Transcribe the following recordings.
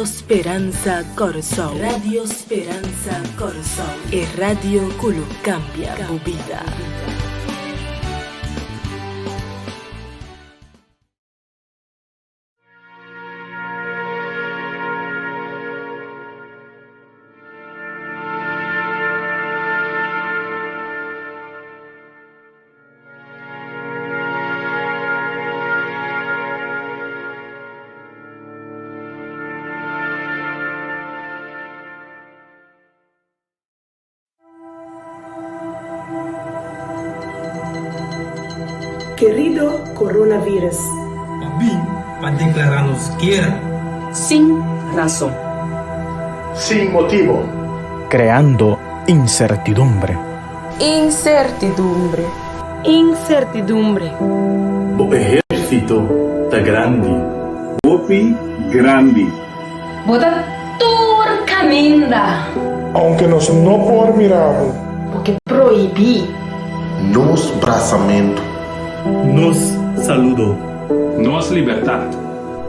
Speranza Corso. Radio Speranza Corso. E radio culo cambia tu vida. Querido coronavirus, Bem, para declararnos guerra. Sin razón. Sin motivo. Creando incertidumbre. Incertidumbre. Incertidumbre. O ejército está grande. Bopi grande. Bota turcaminda. Aunque nos não por miravo. Porque proibí. Nos braçamento. Nos saludo. Nos libertad.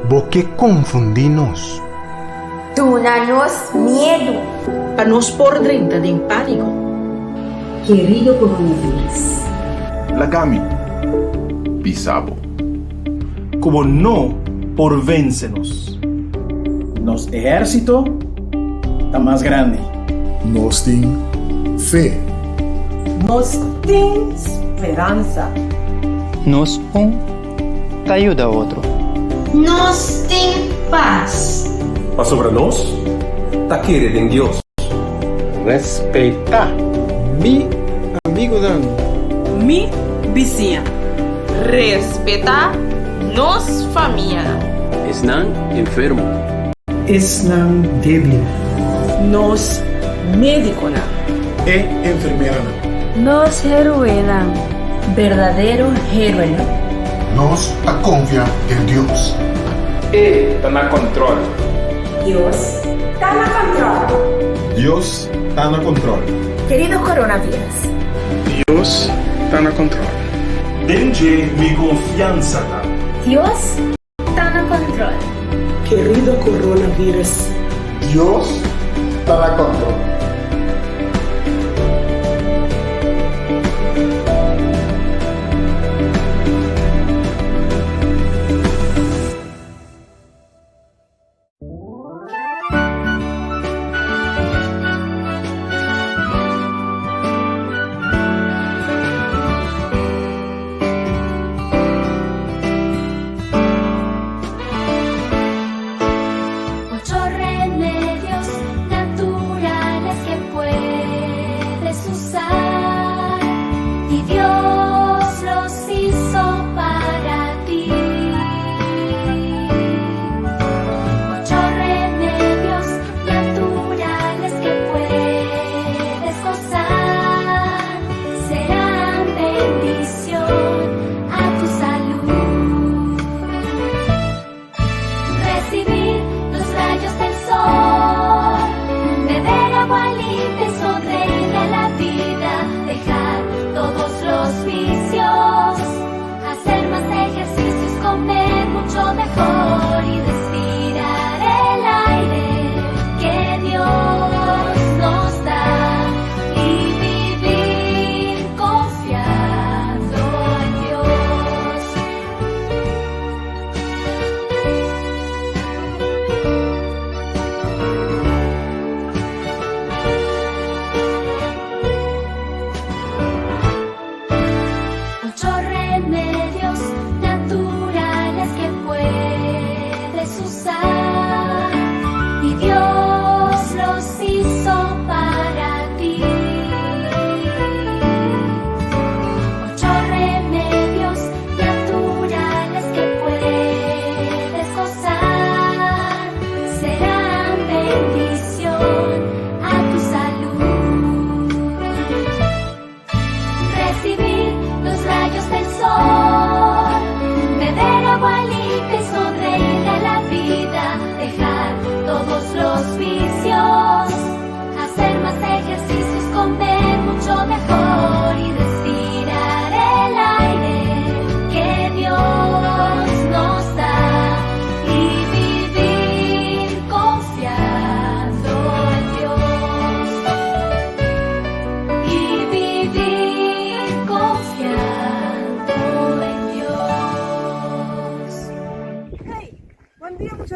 Porque confundinos. Tunanos miedo. para nos por dentro de pánico. Querido coronavirus. Lagami. Pisabo. Como no por véncenos. Nos ejército está más grande. Nos tem fé. Nos tem esperanza. Nos te ayuda a otro. Nos tem paz. Mas sobre nós, tá querendo em Deus. Respeitar. Mi amigo Dan. Mi vizinha. Respetar nos família. Están enfermos. Estão débil. Nos médico. É enfermeira. Nos heroína. Verdadero héroe. Nos a confiar em Deus. Está na controle. Dios está na controle. Deus está no controle. Querido coronavírus. Deus está no controle. Dengue mi confianza. Dios está na controle. Querido coronavirus, Deus está no controle. Ocho remedios naturales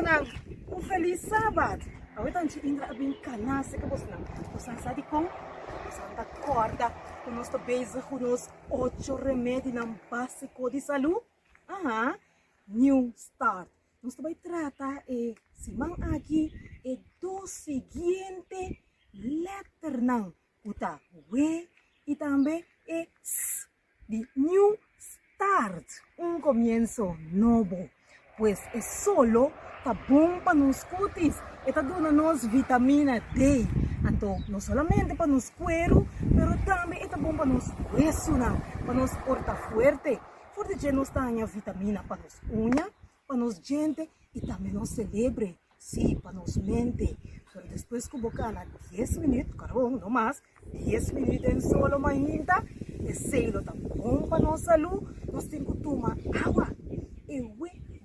nang un feliz sábado. Ahorita antes Indra abin canase que vos nang. Vos sabe com? Vos anda corda com nós também com os 8 remédios não básico de saúde. New Start. Nós também trata simang aqui do seguinte letter nang uta we e também s de New Start, un comienzo nuevo. Pues es solo está bom para nos cutis, está dando-nos vitamina D. Então, não solamente para nos cuero, pero também está bom para nos hueso, para nos porta fuerte. Porque já nos tem vitamina para nos unha, para nos gente e também nos celebre, sim, para nos mente. Pero depois que boca na 10 minutos, caramba, não mais, 10 minutos em solo ainda, é selo tá bom para nossa saúde, nós temos que tomar água. E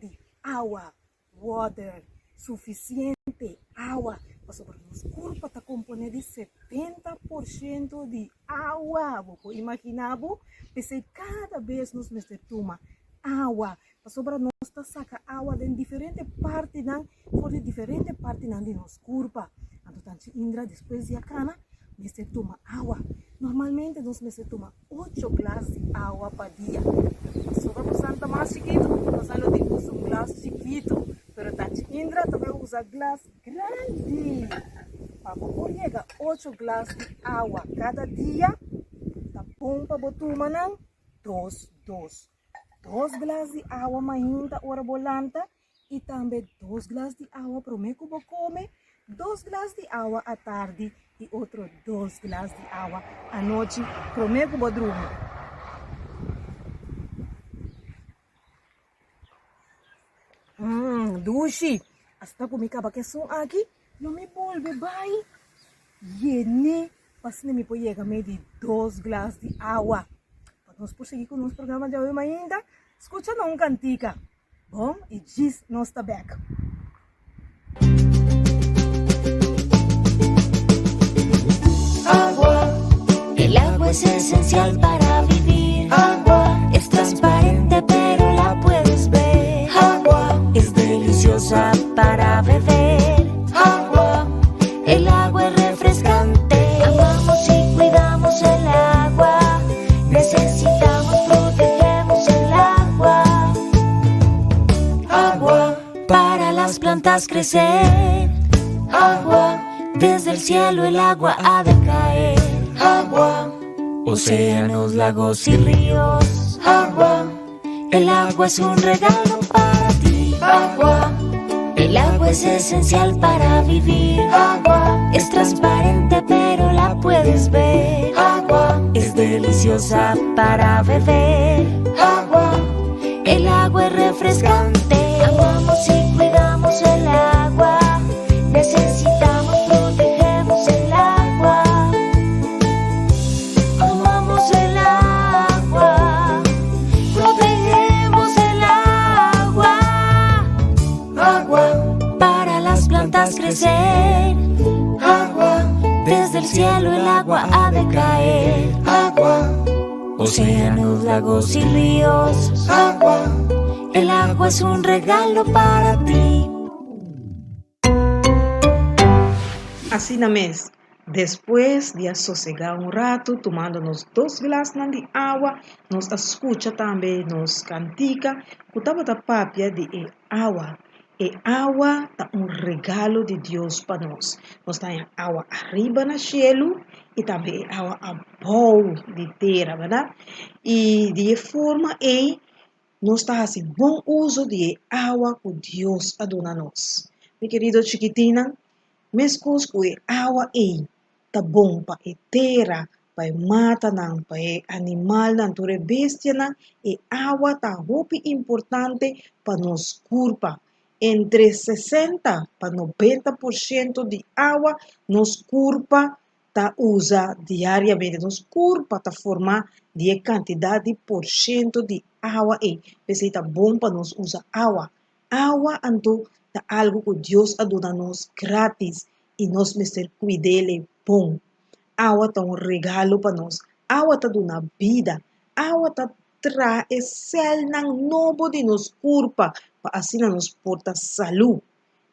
de água, water, suficiente água. Mas sobre nosso corpo está composto de 70% de água. Você imagina, porque cada vez nós tomamos água. Mas sobre nós está saca água de diferentes partes, de diferentes partes de nosso corpo. Então, Indra, depois de a cana, nós toma água. Normalmente nós tomamos 8 glass de água por dia. Sobre o Santa mais chiquito, nós não temos um glass chiquito. Pero Tati Indra também usa glass grande. Para poder chegar 8 glass de água cada dia, tá bom para botar não? 2 glass de água ainda hora volanta e também 2 glass de água para o meu que come, 2 glass de água à tarde e outro 2 glass de água à noite para o meu que dorme. Dushi, hasta kumikaba keso aqui, não me volve vai. Yene, pas me pode chegar meio de 2 glass de água. Para nós prosseguir com o nosso programa de hoje ainda, escuta não cantica. Bom, e diz nós está back. Agua, el agua es esencial para vivir. Agua, es transparente pero la puedes ver. Agua, es deliciosa para beber. Agua, el agua es refrescante. Amamos y cuidamos el agua. Necesitamos, protegemos el agua. Agua, para las plantas crecer. Agua, desde el cielo el agua ha de caer. Agua, océanos, lagos y ríos. Agua, el agua es un regalo para ti. Agua, el agua es esencial para vivir. Agua, es transparente pero la puedes ver. Agua, es deliciosa para beber. Agua, el agua es refrescante. Amamos y cuidamos el agua. Necesitamos, protegemos el agua. Amamos el agua. Protegemos el agua. Agua, para las plantas crecer. Agua, desde el cielo el agua ha de caer. Agua, océanos, lagos y ríos. Agua, el agua es un regalo para ti. Así na mes, después de sossegar un rato, tomándonos 2 glass de agua, nos escucha también, nos cantica, cutaba da papia de agua. E agua é um regalo de Deus para nós. Nós temos água arriba no cielo e também água abaixo de terra, verdade? E de forma nós estamos fazendo bom uso de água que Deus a dona nós. Meu querido chiquitina, mesmo que água tá bom para a terra, para mata não, para animal não, para bestia não, e água tá muito importante para nos corpo. Entre 60% para 90% de água nos corpo tá usa diariamente. Nos corpo tá formar de quantidade de por cento de água Pensei tá bom para nós usar água. Água então tá algo que Deus a dona nós grátis e nós mesmo cuidele bom. Água tá um regalo para nós. Água tá dona vida. Água tá traz céu novo de nos corpo para assim nos porta saúde.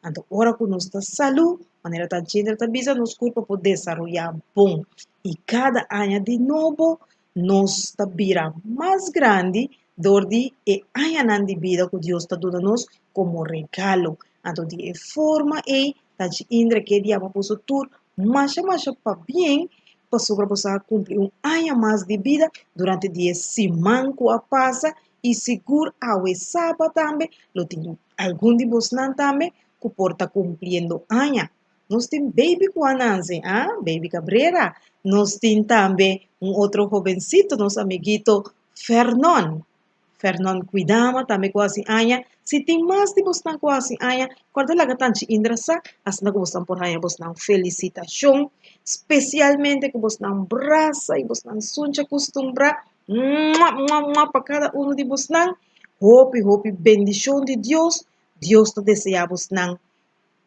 Anto ora con nuestra salud, manera tan chinda tan bisa, nos culpa por desarrollar bom. Y cada año de nuevo, nos tabira más grande, dordi e año de vida que Dios está dando como regalo. Anto de forma e tan chinda que diabo puso tur, más para bien, para poder cumplir un año más de vida durante 10 semanas que pasa y seguro a sábado también lo tiene algún de vosotros también que porta cumpliendo año. Nos tem baby Juananze, baby Cabrera. Nos tem también un otro jovencito, nos amiguito Fernón. Fernón cuidamos también quase año. Si tem más de vosotros quase año, cuando la gatanchi indrasa, hasta que vosotros por año vosotros felicitación, especialmente que vosotros braza y vosotros suncha acostumbra para cada uno de vosotros. Hope, bendición de Dios. Dios te desea vosotros.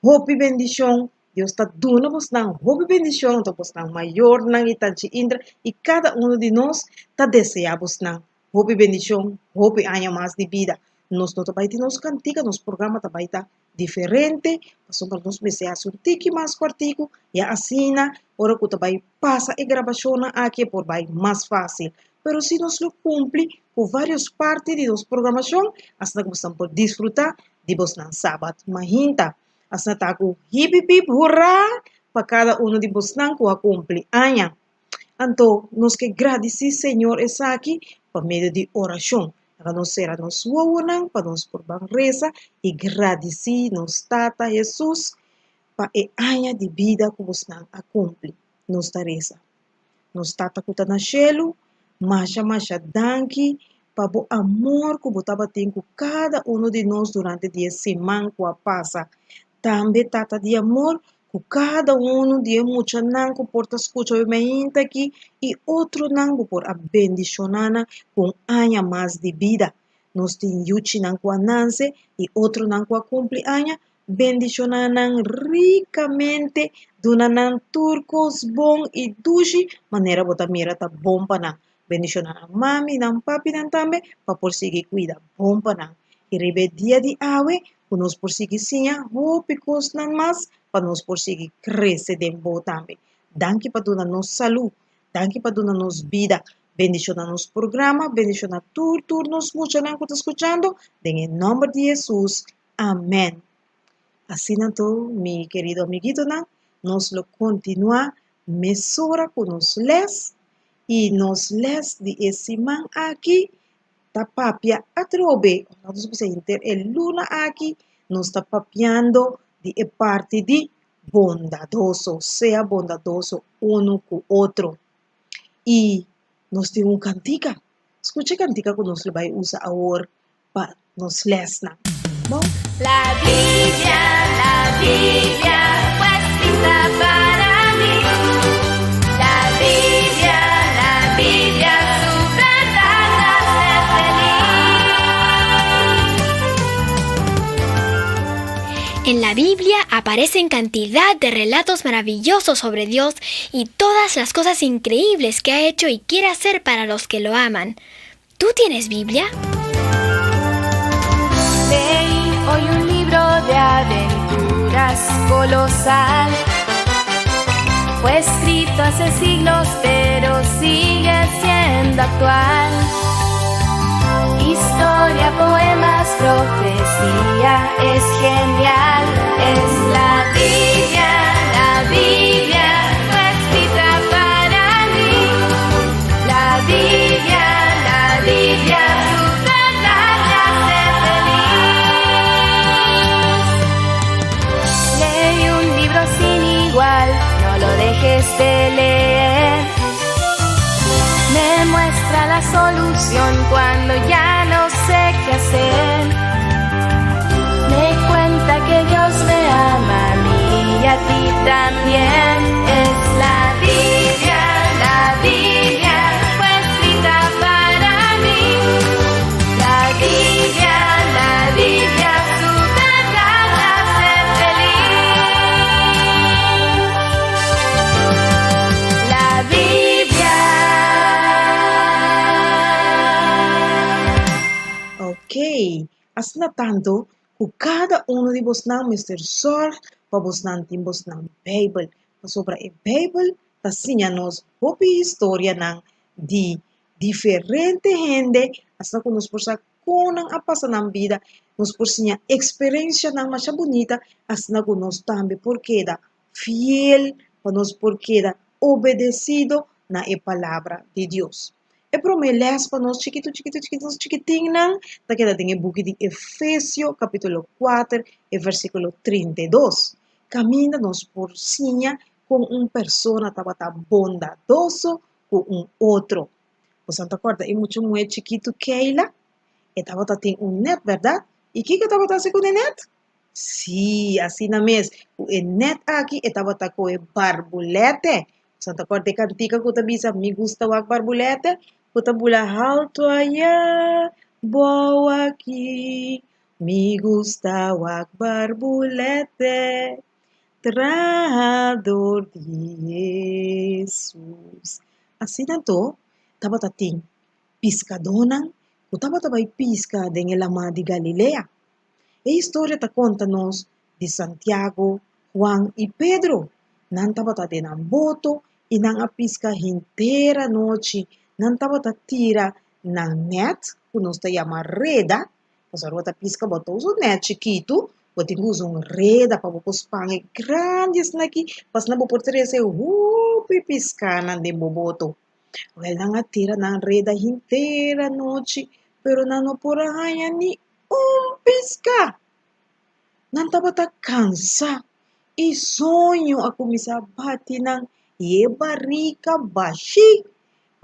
Hope bendición. Dios está dando vosotros. Hope bendición. Te vosotros mayor y tanchi indra. Y cada uno de nos te desea vosotros. Hope bendición. Hope año más de vida. Nos nos cantica, nos programa tabaita diferente. Pasó para nos meses un tiki más cuartico. Ya asina. Ahora que te pasa y grabación aquí por más fácil. Pero si nos lo cumple por varias partes de nuestra programación, hasta que vamos a disfrutar de vosotros sábado. Imagina, hasta que hip hip hurra para cada uno de vosotros que cumple año. Entonces, nos que agradecer, Señor, es aquí por medio de oración. Para nos ser a nos wowonan, para nos por reza y agradecer nos tata Jesús para el año de vida que vosotros cumple. Nos reza. Nos tata que está na cielo. Masha danki para o amor que botava tem com cada uno de nós durante 10 semanas que passa. Também tata de amor com cada uno de muitos não que porta escuta o meinta aqui e outro não que por abendicionana com año mais de vida. Nós tem yuchi não que ananse e outro não que cumple año bendicionana ricamente donanan turcos bom e dushi maneira bota mira tá bom para bendición a mami, a papi, también, para por seguir cuida, bom para y rebe día de ave, para nos por seguir sinya, hope cosas más, para nos por seguir crecer de bo también. Danke para donarnos salud, danke para donarnos vida, bendición a nos programa, bendición a turnos, mucho que está escuchando, en el nombre de Jesús, amén. Así todo, mi querido amiguito, nos lo continúa, mesura con nos les, y nos les de ese man aquí, tapapia atrobe, nosotros vamos a inter el luna aquí, nos está papiando de parte de bondadoso, sea bondadoso uno con otro. Y nos tiene un cantica, escucha cantica que nos le va a usar ahora para nos lesna. ¿No? La Biblia fue escrita para mí. La Biblia, su verdad hace feliz. En la Biblia aparecen cantidad de relatos maravillosos sobre Dios y todas las cosas increíbles que ha hecho y quiere hacer para los que lo aman. ¿Tú tienes Biblia? Leí hoy un libro de aventuras colosal. Fue escrito hace siglos, pero sigue siendo actual. Historia, poemas, profecía, es genial. Es la Biblia fue escrita para mí. La Biblia, su verdad me hace feliz. Leí un libro sin igual, no lo dejes de leer. Me muestra la solución cuando ya no sé qué hacer. Me cuenta que Dios me ama a mí y a ti también. Es la Biblia fue escrita para mí. La Biblia, su verdad me hace feliz. La Biblia. Ok, hasta tanto, ku cada de vos não Mr. Zorg para vos não tem vos não Bible. Sobre a Bible, tá nos hopi história não de diferente gente, hasta que nos porsa konang a passar na vida, nos porsinha experiência não mais bonita, hasta que nos também porque da fiel, para nos porque da obedecido na palavra de Deus. E promeles para nós chiquitinho, da que tem o book de Efésios, capítulo 4, e versículo 32. Camina nos por sinha com pessoa tabata bondadoso com outro. Você não acorda? É muito chiquito Keila, e tabata tem net, verdade? E que tabata se com o net? Sim, assim na mesma. O net aqui, e tabata com o barbulete. Você não acorda? Cantica que bisa, me gusta o barbulete. Kuta bula alto allá, boa aqui, me gusta o barbulete, trador de Jesus. Assim então, tava tating piscadonan, o tava vai pisca den lama de Galilea. E a história ta conta-nos de Santiago, Juan e Pedro. Nan tava ng boto e nang a pisca inteira noite. Não estava a tira na net, que nós chama reda, mas a rota pisca botou o net chiquito, botou reda para os pães grandes aqui, mas não pode ter esse piscana de boboto. Well, não tira na reda inteira noite, pero não por arranha ni pisca. Não estava a cansa e sonho a começar a bater na barriga baixinha.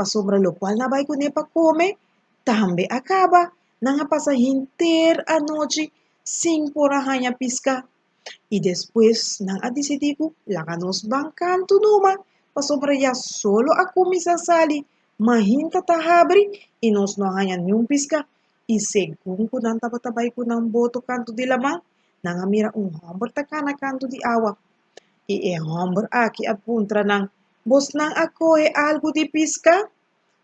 Sobre lo cual na vai kune pa come, tambe acaba, nang pasa hinter a noche, sin por arranha pisca. E depois, nang adesidigo, laganos bangkanto numa, pa sobre ya solo a kumisa sali, mahinta tahabri, e nos no arranha nenhum pisca. E según ko nang tabatabay ko ng boto kanto di lamang, nang amira hombre takana kanto di awa. E hombre aki apuntra nang, vos nang acoge algo de pisca?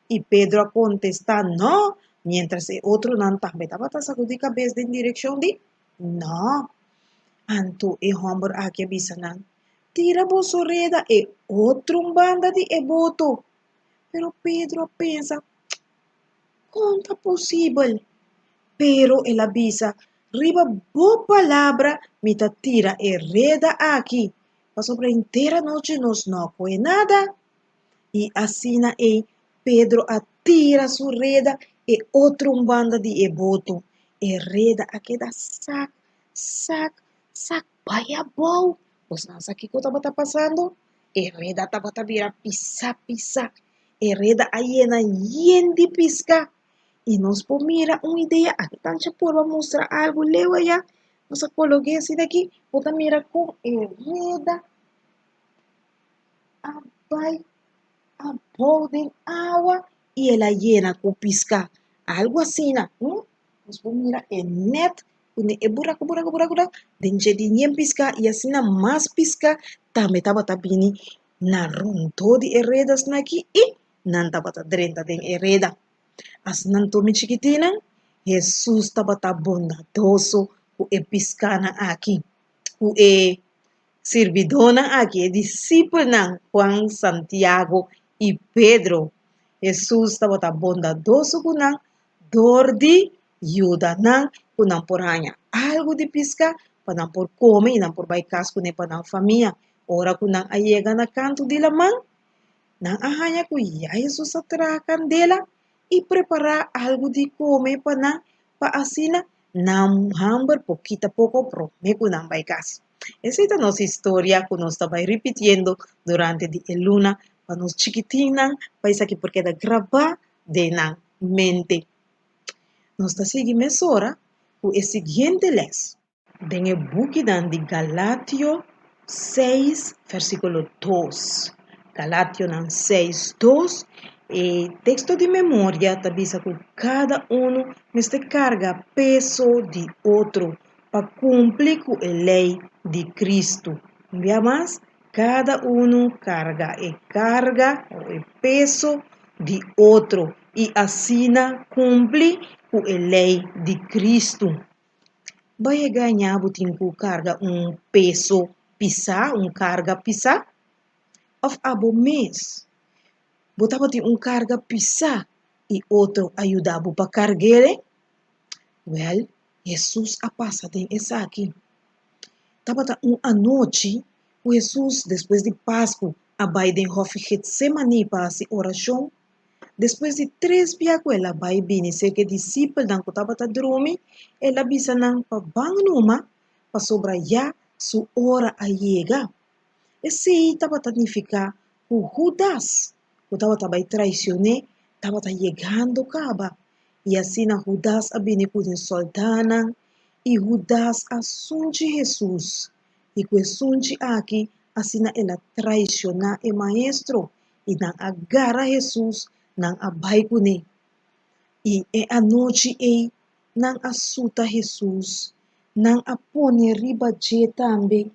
Y Pedro contesta, no, mientras el otro no estaba sacudí cabeza en dirección de, no. Anto el hombre aquí avisan, tira vos reda e otro banda de voto. Pero Pedro pensa, conta posible. Pero él avisa, riba bo palabra, mita tira e reda aquí. Pa sobre entera noche nos no fue nada. Y así na Pedro atira su reda e outro banda de boto. E reda a queda sac, vaya bom. Pues não sabe o que estava passando? E reda estava vira pisa. E reda a llena de pisca. E nos mira uma ideia. Aqui tanto por mostrar algo leu allá. Nós coloquei assim daqui. Bota mira com reda. Vai a de agua y la llena con pisca. Algo así, ¿no? Pues mira, el net, buraco, denje di nien pisca y así más pisca, también estaba tabini na runto di heredas na aquí y nan taba ta drenta den hereda. As nan to mi chiquitina, Jesús taba ta bondadoso ku e piscana aquí. Ku e servidona aquí, discípulo ng Juan, Santiago y Pedro. Jesús estaba tan bondadoso kunang dordi yuda nang kunang poranya. Algo de pisca panang por come y nang por baikas kune panang familia. Ora kunang ayega na canto de lamang. Nang ahanya kuya Jesús atrakan dela y prepara algo de come panang paasina nam hamber poquito a poco prome kunang baikas. Esa es nuestra historia que nos estaba repitiendo durante el luna. Para nos chiquitinan, paisa que porque da grava de na mente. Nos está seguindo ahora con el siguiente les. En el book de Galatio 6, versículo 2. Galatio 6, 2. El texto de memoria te dice que cada uno me carga peso de otro para cumplir con la ley de Cristo. Vea más. Cada uno carga el peso de otro y así cumple con la ley de Cristo. vai ganhar botin ku carga peso pisa, carga pisa, of abo mês. Botava tem carga pisa e outro ajudava para carregar. Well, Jesus a passa tem essa aqui. Tava a noite, o Jesus, depois de Páscoa, a vai den hof Getsemane para a oração. Depois de 3 dias, ela vai vir ser que discípulo dan que estava a dormir, ela bisa nang pa bang numa, pa sobra ya su hora a chega. Esse estava a significar o Judas, que estava a traicionar, estava a chegando caba. E assim na Judas a vir com soldana, e Judas assunge Jesus. E com assunge aqui, assim ela traiciona o maestro, e não agarra Jesus, não abai com ele. E a noite não assuta Jesus, não apone riba de também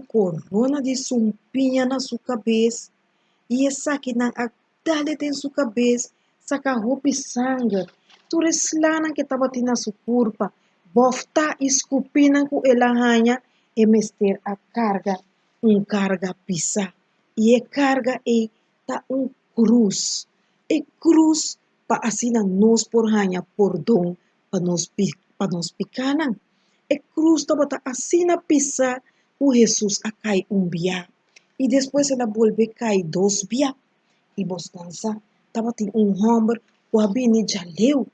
corona de sumpinha na sua cabeça, e essa que não dale tem sua cabeça, saca roupa e sangue, tudo slana que estava na sua curva, bofta escupina com ela ranha, e mester a carga, carga pisa, e a carga tá cruz, e cruz pa asina nos por ranha por dom, pa nos picanan, e cruz tava tá asina pisa, o Jesus a cai bia, e depois ela volve cai 2 bia, e vos dança, tava tem homem, o abini já leu,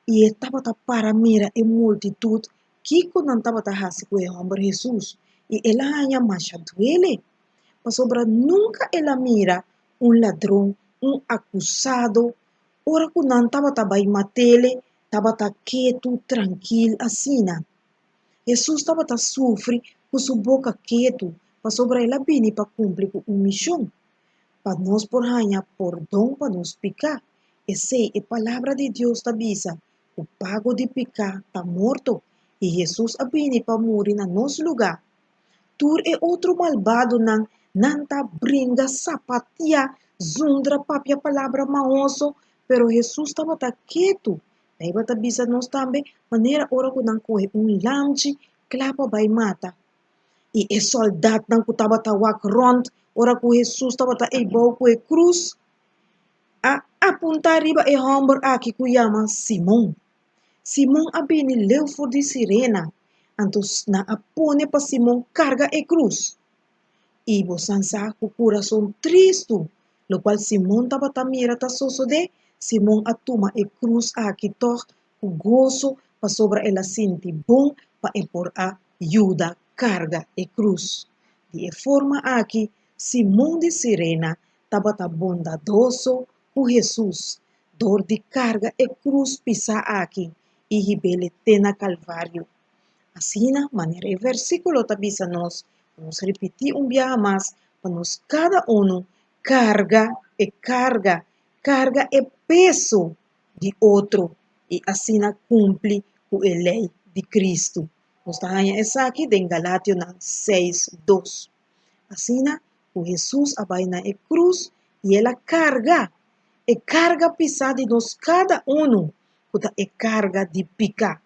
e estava para mira e multitud, que não estava hasi com o homem Jesus, e ela hanya macha duele, mas sobra nunca ela mira ladrão, acusado, ora que não estava vai matele, estava quieto, tranquilo, assina. Jesus estava sofre com sua boca quieto, mas sobra ela bini para cumprir com missão, para nós por ranha, por dom, para nos picar. Essa é a palavra de Deus da bisa, o pago de picar está morto, e Jesus a bini para morrer na nosso lugar. Tur é outro malvado não tá brinca, sapatia, zundra, papia palavra maoso, pero Jesus estava quieto. Daí bata bisa nós também, maneira ora que não corre lanche, clapa vai mata. E o soldado não que estava wak rond, ora que Jesus estava igual com a cruz, a apontar riba e homem aqui que chama Simão. Simão abini leu for de sirena, antos na apone para Simão carga e cruz. E bosansa com coração triste, lo qual Simão estava mira ta soso de, Simão atuma e cruz aqui tor, o gozo para sobra ela sente bom para por a ajuda carga e cruz. De forma aqui, Simão de Sirena estava bondadoso por Jesus, dor de carga e cruz pisa aqui, e ribele tena calvário. Assim, na maneira o versículo tabisa nós, vamos repetir dia mais, para nós cada carga e peso de outro, e assim cumpre com a lei de Cristo. Nós estamos essa aqui em Galátios 6:2. Assim, o Jesus vai na cruz e ela carga pisada de nós cada é carga de picar.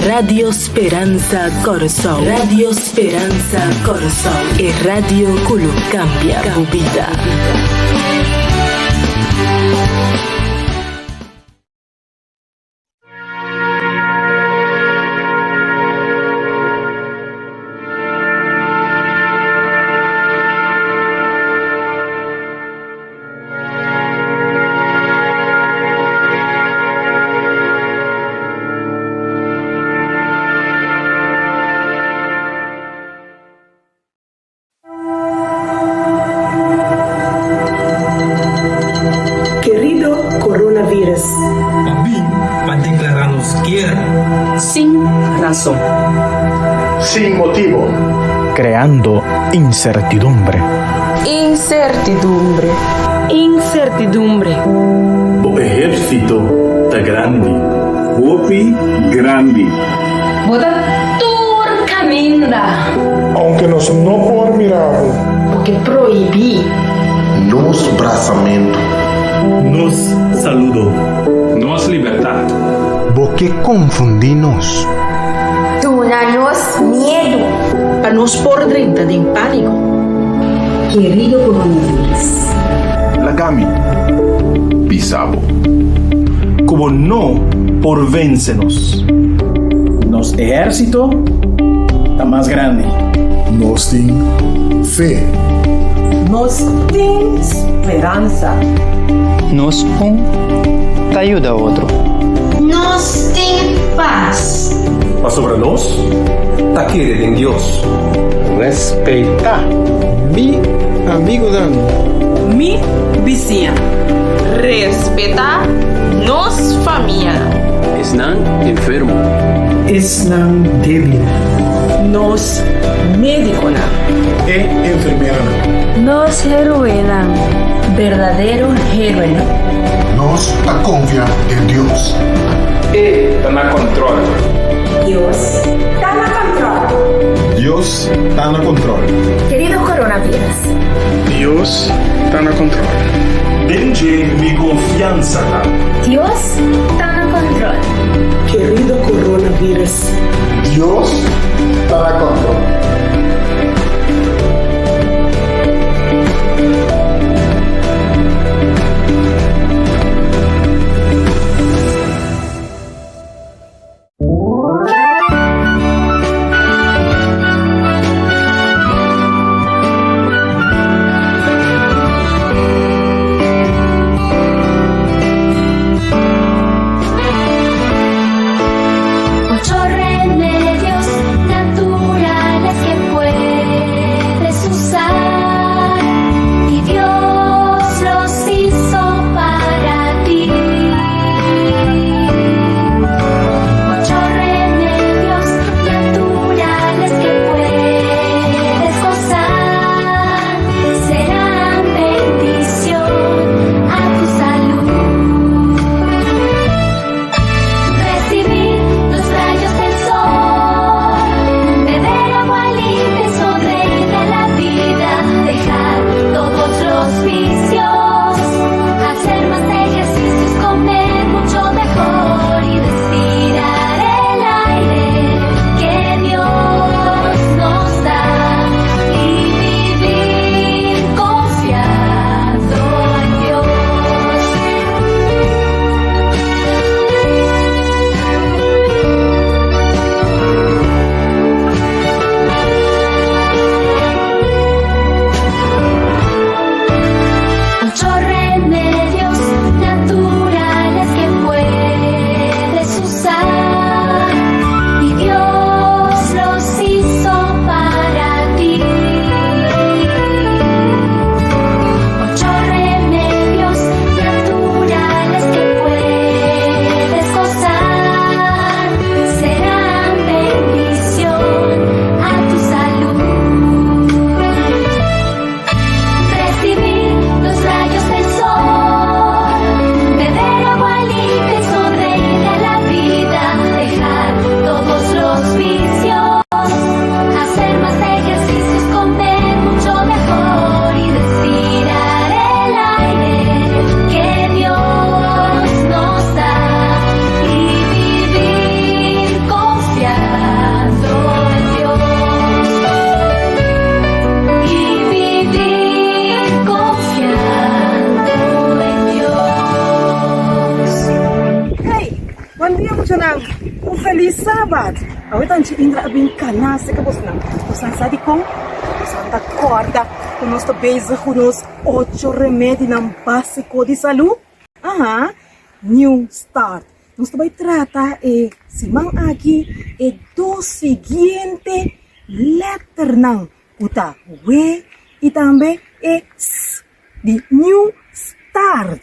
Radio Speranza Corazón. Radio Speranza Corazón. E Radio Kulu cambia tu vida. Sin razón. Sin motivo. Creando incertidumbre. Incertidumbre. Incertidumbre. O ejército ta grande. Bopi grande. Bota turcaminda. Aunque nos no por mirável. Porque proibí. Nos braçamento. Nos saludo. Nos libertad. Porque confundinos. Túnanos miedo. Para nos por dentro de pánico. Querido coronavirus. Lagami. Pisabo. Como no por véncenos. Nos ejército está más grande. Nos tem fé. Nos tem esperança. Nos te ayuda a otro. Nos tem paz. Mas sobre nós, tá querer em Deus. Respeita. Mi amigo Dan. Mi vizinha. Respeta nos família. Están enfermo. Están débil. Nos médico. E enfermeira. Nos heroína. Verdadero héroe. Nos confia en Dios. Está na controle. Dios está na controle. Dios está no controle. Querido coronavírus. Deus está no controle. Denje mi confianza. Dios está en control. Querido coronavirus. Dios está no controle. Ocho remedios naturales sábado, ahorita antes Indra abin canase que você não. Você sabe como? Você anda corda, que nós também usamos 8 remédios básicos de saúde. New Start. Nós também trata semana aqui dos seguintes letras não, kuta we e também s de New Start,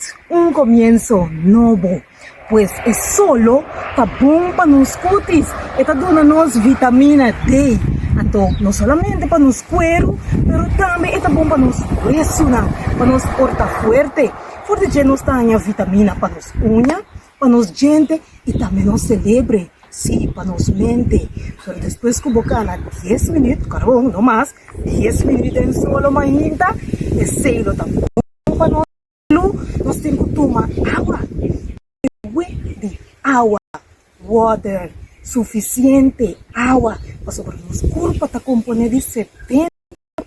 comienzo novo. Pues es solo está bom para nos cutis, está dando-nos vitamina D. Então, não solamente para nos cuero, pero também está bom para nos hueso, para nos corta fuerte. Fuerte já nos tem vitamina para nos unha, para nos gente e também nos celebre. Sim, para nos mente. Pero depois que boca na 10 minutos, caramba, não mais, 10 minutos em solo mainta, é selo tá bom para nós temos que tomar água. De agua, water, suficiente agua. Para nuestro cuerpo está compuesto de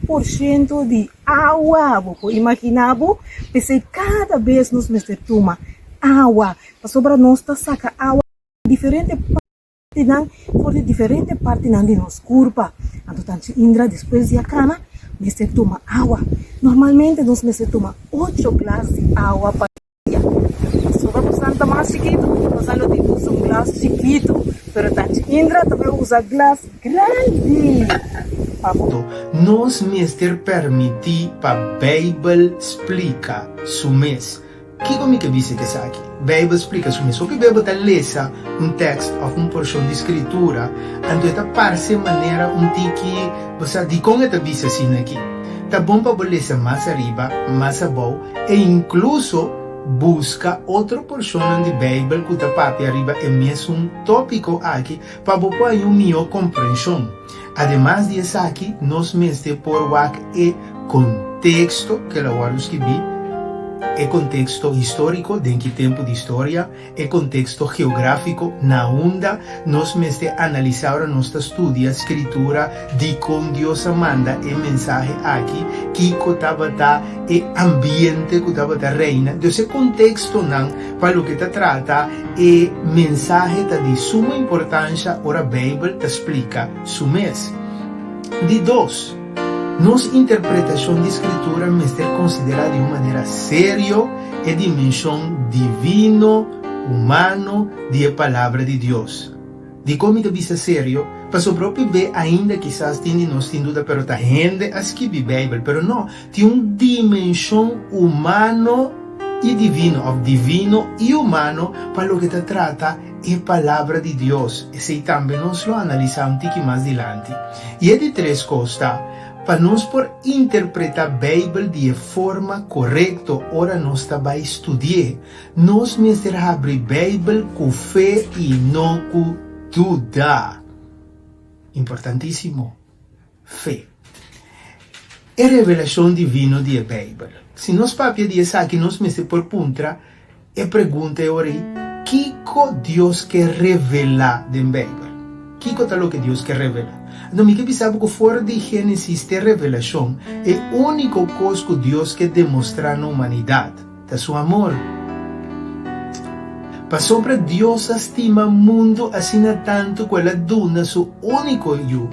70% de agua. Imaginamos que cada vez nos tomamos agua. Para nós saca agua de diferentes partes de nosso corpo. Então, Indra, depois de cana, nos toma agua. Normalmente, nós tomamos 8 glass de agua para dia. Vamos usar mais chiquito, nós não temos glass chiquito, pero tanto Indra também usa glass grande. Nós mister permitir para a Bíblia explica su mês. Que como que diz que está aqui? Bíblia explica su mês. O que a Bíblia está lesa texto ou porção de escritura, então está parece maneira tiki, você de como está diz assim aqui. Tá bom para ler mais arriba, mais abaixo e incluso busca outra porção de Bíblia que está papi arriba é mesmo tópico aqui para botar uma melhor compreensão. Ademais disso aqui, nós mesmo por o contexto que eu vou escrever, é contexto histórico, de que tempo de história, é contexto geográfico, na onda, nós mesmo analisar nossa estudia, escritura, de como Deus manda, é mensagem aqui, que estava é ambiente que estava reina. Então, esse contexto não, para o que está trata, é mensagem de suma importância, ora a Bíblia te explica, su mês. De dois, nossa interpretação de escritura deve ser considerada de uma maneira séria e dimensão divino, humano, de palavra de Deus. De como que vista sério, para o próprio ver ainda quizás tem nós tem dúvida, pero tá gente a escrever Bíblia, pero não, tem uma dimensão humano e divino e humano para o que te trata é palavra de Deus. E se também nós lo analisamos um pouquinho mais adiante. E é de três coisas. Para nós por interpretar a Bíblia de forma correta, ora nós estamos estudando, nós mesmos abrir a Bíblia com fé e não com dúvida. Importantíssimo. Fé. É a revelação divina de Bíblia. Se nós papia diz aqui, nós mesmos por puntra, e pergunta ora, que Deus quer revelar da Bíblia? Que é o que Deus quer revelar? Então, me que sabe que fora de Gênesis tem revelação, é a única coisa que Deus quer demonstrar na humanidade, é seu amor. Para sobre Deus estima o mundo assim tanto que ela dona seu único eu.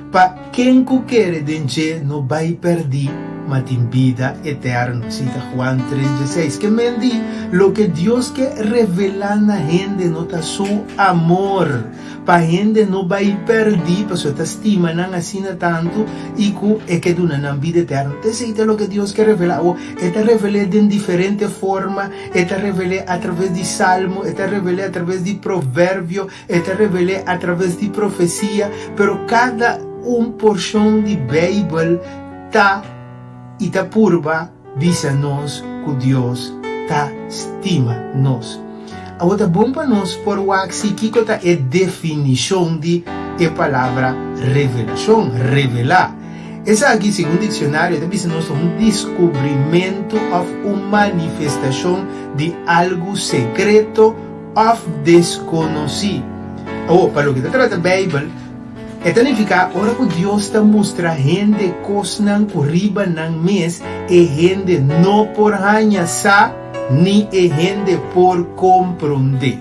Para quem que quer denche não vai perder, mas tem vida eterna. Cita Juan 3:16, que me diz, lo que Deus quer revelar na gente não está seu amor. Para a gente não vai perder, para sua estima não assim tanto, e que dona na vida eterna. Então, é o que Deus quer revelar. Está revelado de diferente forma, está revelado através de salmo, está revelado através de provérbio, está revelado através de profecia, pero cada porção de Bíblia está e está purva, visa nós que Deus está estima nós. Agora, bom para nós por o axi que é a definição de a palavra revelação, revelar. Essa aqui, segundo o dicionário, diz nós descobrimento ou manifestação de algo secreto ou desconhecido. Para o que trata a Bíblia, significa ora que Deus está mostrando gente coisas que riba nang mês e gente não por hanhar nem e gente por compreender.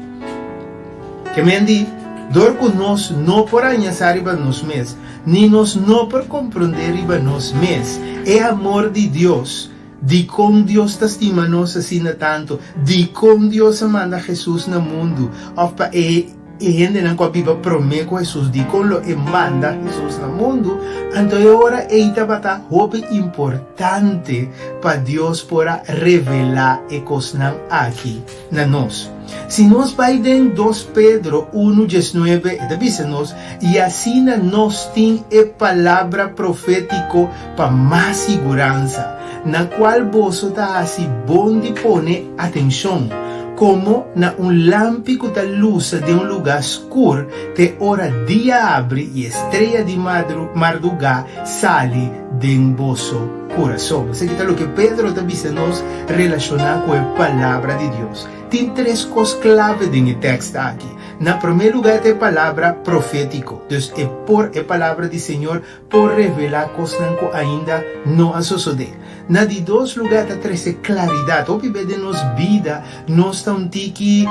Que me diz, Dor con nos no por añasar riba nos mes, ni nos no por comprender riba nos mes. É amor de Deus. Di com Deus te estima nos assim tanto. Di com Deus manda Jesus no mundo. Opa, gente não copiba promete com Jesus. Di com lo manda Jesus no mundo. Então agora eita bata hope importante para Deus para revelar e cosnan aqui na nós. Se nós vai em 2 Pedro 1:19, diz-nos, e assim nós tem a palavra profética para mais segurança, na qual vos está assim bom de pôr atenção, como na lâmpico da luz de lugar escuro, te hora dia abre e estrela de madrugada sale de vosso coração. Isso é o que Pedro está dizendo relacionado com a palavra de Deus. Tem 3 coisas clave no texto aqui. Na primeiro lugar, é a palavra profético. Então, é por a palavra do Senhor, por revelar coisas que ainda não a suceder. Na de 2 lugares, é claridade. O que de nos vida, nós estamos que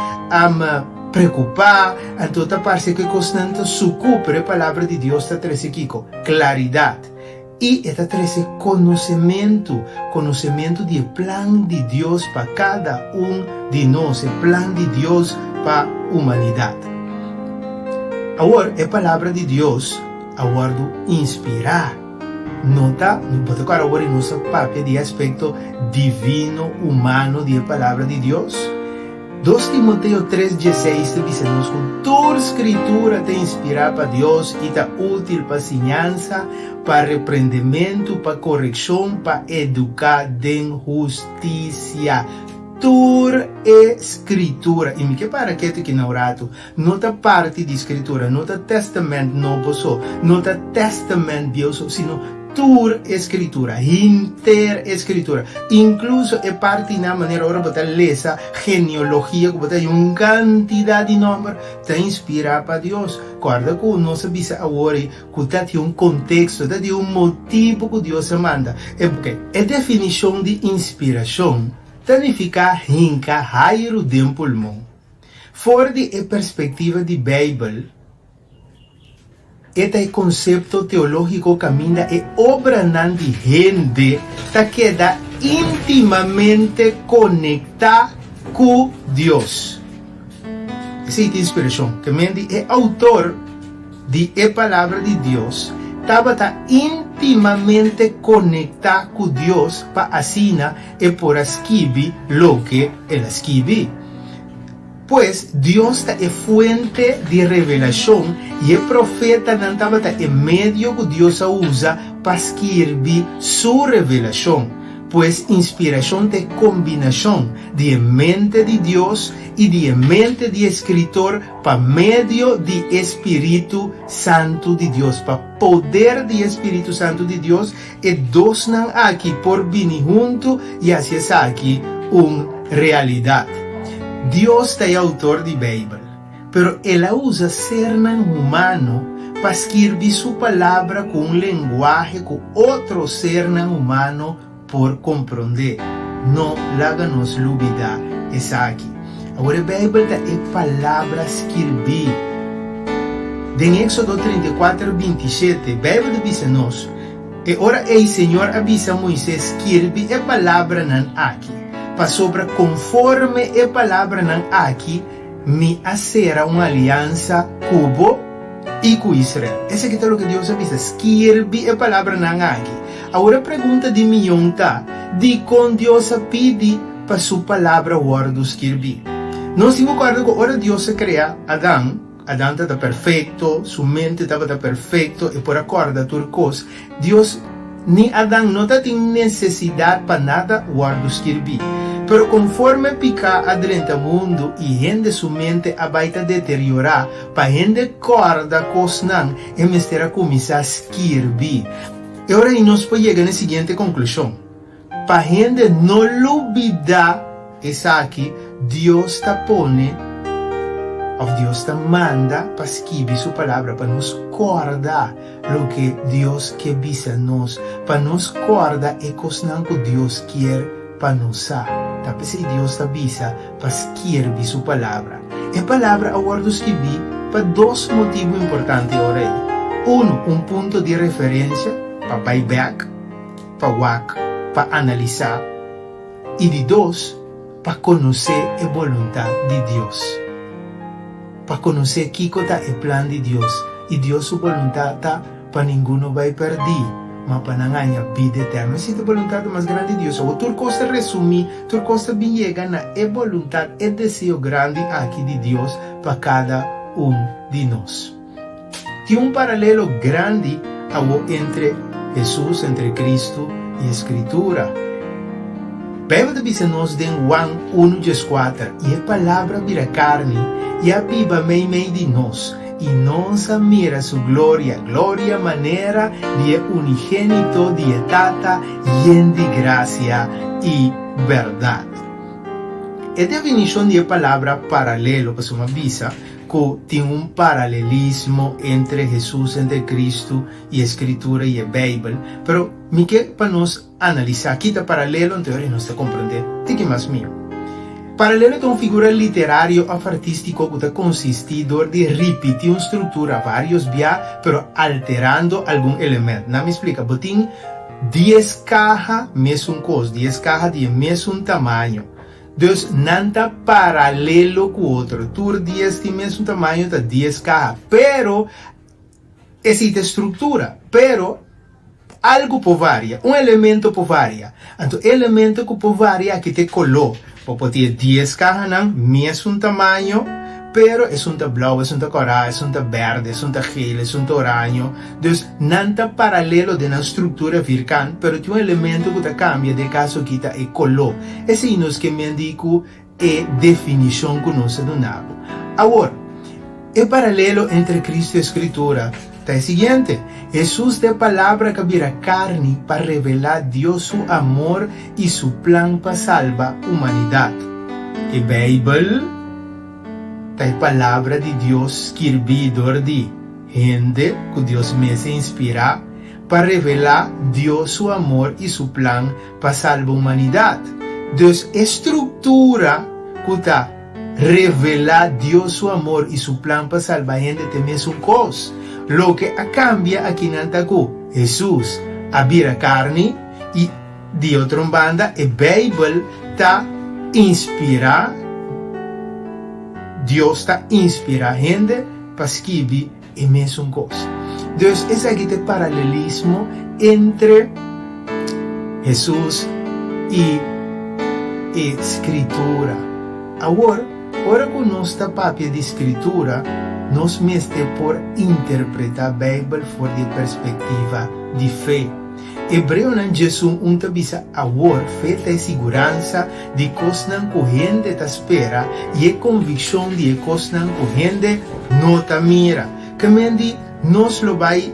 preocupar, então parece que constante sucupre a palavra de Deus está trazer claridade. E está trazer conhecimento do plano de Deus para cada de nós, o plano de Deus para a humanidade. Agora, a palavra de Deus, agora inspirar, nota, não pode ficar agora em nossa papel de aspecto divino, humano da palavra de Deus. 2 Timoteo 3:16 diz-nos que toda escritura te inspira para Deus e está útil para ensinança, para repreendimento, para correção, para educar em justiça. Toda escritura, e me que para que não rato, não está parte de escritura, não está testamento novo só, não está testamento Deus, sino toda escritura, inter escritura, incluso é parte na maneira ora botar lesa genealogia, que botar uma quantidade de número, te inspira para Deus. Guarda que não se bisa agora, que tem um contexto, tem um motivo que Deus manda. É porque a definição de inspiração significa hinca raio de pulmão. Fora de a perspectiva de Bíblia, este conceito teológico caminha e obra de gente que queda intimamente conectada com Deus. Essa é a inspiração, que é autor de a palavra de Deus, estava intimamente conectado com Deus para assinar e por escrever o que ele escreve. Pues Deus é fuente de revelação e o profeta não estava em meio que Deus usa para escrever sua revelação. Pues inspiração é combinação de mente de Deus e de mente de escritor para meio de Espírito Santo de Deus, para poder de Espírito Santo de Deus, e dois não aqui por vir junto e assim aqui uma realidade. Deus é autor de Bíblia, pero Ele usa ser humano para escrever sua palavra com um linguagem que outro ser humano por compreender. Não haga-nos dúvida, é aqui. Agora a Bíblia é palavra escrevida. Em Éxodo 34:27, a Bíblia diz-nos, e ora o Senhor avisa a Moisés, escreve a palavra aqui. Para sobre conforme a palavra aqui, me hacerá uma aliança cubo e com Israel. Esse aqui é o que Deus avisa, escreve a palavra aqui. Agora a pergunta de milhão está, de com Deus pede para sua palavra guardo escrever. Não se recorda que ora Deus cria Adão estava perfeito, sua mente estava perfeito, e por acorda turcos, Deus nem Adão não tem necessidade para nada guardo escrever. Pero conforme pica adrenta mundo e gente sua mente abaita deteriorar, para gente corda cosnan e mestera começar a escrever. E agora nós podemos chegar na seguinte conclusão. Para gente não olvidar, essa aqui, Deus está pone, ou Deus está manda para escrever sua palavra, para nos acordar o que Deus quer dizer a nós, para nos acordar e cosnan que Deus quer para nós. Tapi se Deus avisa para escrever sua palavra. A palavra agora escrevi para dos motivos importantes ahora. Uno, un punto de referencia para playback, para WAC, para analizar. Y de dos, para conocer la voluntad de Dios. Para conocer qué es el plan de Dios. Y Dios su voluntad está para ninguno va a perder, mas para nangaña vida eterna. Esa es la voluntad más grande de Dios. O tu cosa resumir, tu cosa bien llega a la voluntad, el deseo grande aquí de Dios para cada uno de nosotros. Tiene un paralelo grande entre Jesús, entre Cristo y Escritura. Bíblia dice nos en Juan 1:4 y la palabra vira carne y aviva meio de nós y nos mira su gloria, gloria manera de unigénito de tata lleno de gracia y verdad. La definición de la palabra paralelo, pues una visa, que tiene un paralelismo entre Jesús, entre Cristo y Escritura y la Biblia, pero me quiero para nos analizar, aquí está paralelo, entonces nos está comprender, ¿qué más mío? Paralelo es una figura literaria o artística que consiste de repetir una estructura varios días, pero alterando algún elemento. ¿No me explica? Botín 10 cajas, mesmo cosa, 10 cajas de mesmo tamaño. Entonces, nada paralelo con otro. Tú 10 de mesmo tamaño, de 10 cajas. Pero, existe estructura. Pero, algo por variar. Un elemento por variar. Entonces, el elemento que por variar aquí te coló. Porque tiene 10 cajas, mesmo tamaño. Pero es un blanco, es un coral, es un verde, es un gel, es un orange. Entonces, nada paralelo de una estructura vircan, pero tiene un elemento que cambia de caso que está el color. Ese es que me indica la definición que nos damos. Ahora, el paralelo entre Cristo y Escritura está el siguiente. Jesús de palabra que vira carne para revelar Dios su amor y su plan para salvar humanidad. El Biblia la palabra de Dios escribidor de gente que Dios me se inspira para revelar Dios su amor y su plan para salvar humanidad. Dios estructura que está revelar Dios su amor y su plan para salvar gente también es un cosa. Lo que cambia aquí en Antacu, Jesús abira carne y de otra banda el Bible está inspirada. Dios está inspirando gente para escribir la misma cosa. Entonces, es aquí el paralelismo entre Jesús y Escritura. Ahora que nos está papel de Escritura, nos mete por interpretar la Biblia fuera de perspectiva de fe. Hebreu nan Jesús un tabisa awor feta e segurança de cosnan corrente ta espera e convicção de cosnan corrente não ta mira. Que mendi nos lo vai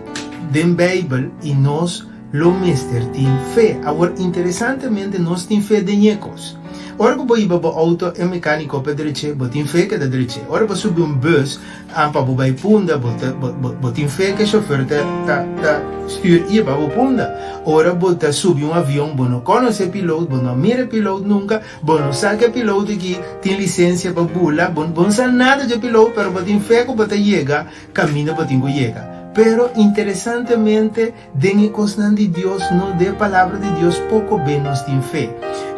den Bible e nos lo mester tin fé. Agora interessantemente nos tin fé de niekos. Ora que vai babo auto e mecânico para direita, botin fé que da direita. Ora para subir bus, ampa bobai punda, botin fé que chauffeur ta stuur e babo punda. Ora bota subir avião, não conhece piloto, não mira piloto nunca, não sabe piloto que tem licença para voar, não sabe nada de piloto, pero botin fé que bota chega, camina botin que chega. Pero interesantemente, den cosas de Dios, no de palabra de Dios, poco menos de fe.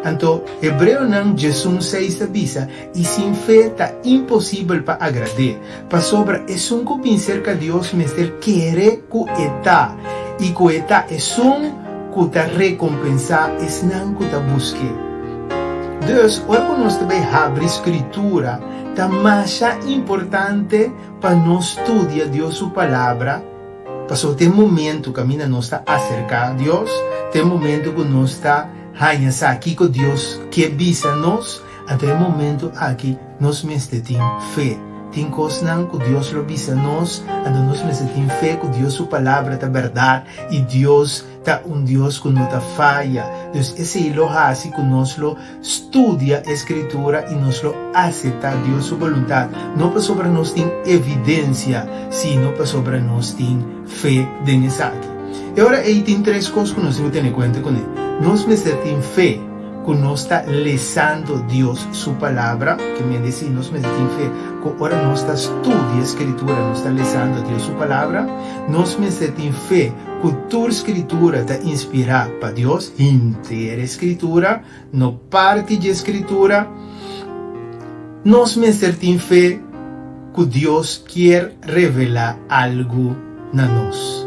Então, Hebreu nan Jesús 6 avisa, e sem fé está impossível para agradar. Para sobra, é um que pensar que Deus mestre querer que está, e que está é que está recompensar, é não que está busque. Deus, ora que nós também abre escritura, está mais importante para nós estudar Deus sua palavra. Passou tem momento que a mina nós está acercar a Deus, tem momento que nós está hanya aqui com Deus que visa nós, até o momento aqui nós mestre tem fé. Tem coisas que Deus lo visa nós, então nós mestre tem fé que Deus sua palavra está verdade e Deus está Deus que não está falha. Então esse é o assim que nós lo estudia a escritura e nós lo aceita Deus sua vontade. Não para sobre nós tem evidência, sino para sobre nós tem fé nessa aqui. E agora aí tem três coisas que nós temos que ter em conta com ele. Nós mestre tem fé que nos está leyendo Dios su palabra, que me dice, nos me fe, que ahora nos está estudiando escritura, nos está leyendo Dios su palabra, nos me fe, que tu escritura te inspira para Dios, entera escritura, no parte de escritura, nos me fe, que Dios quiere revelar algo a nos.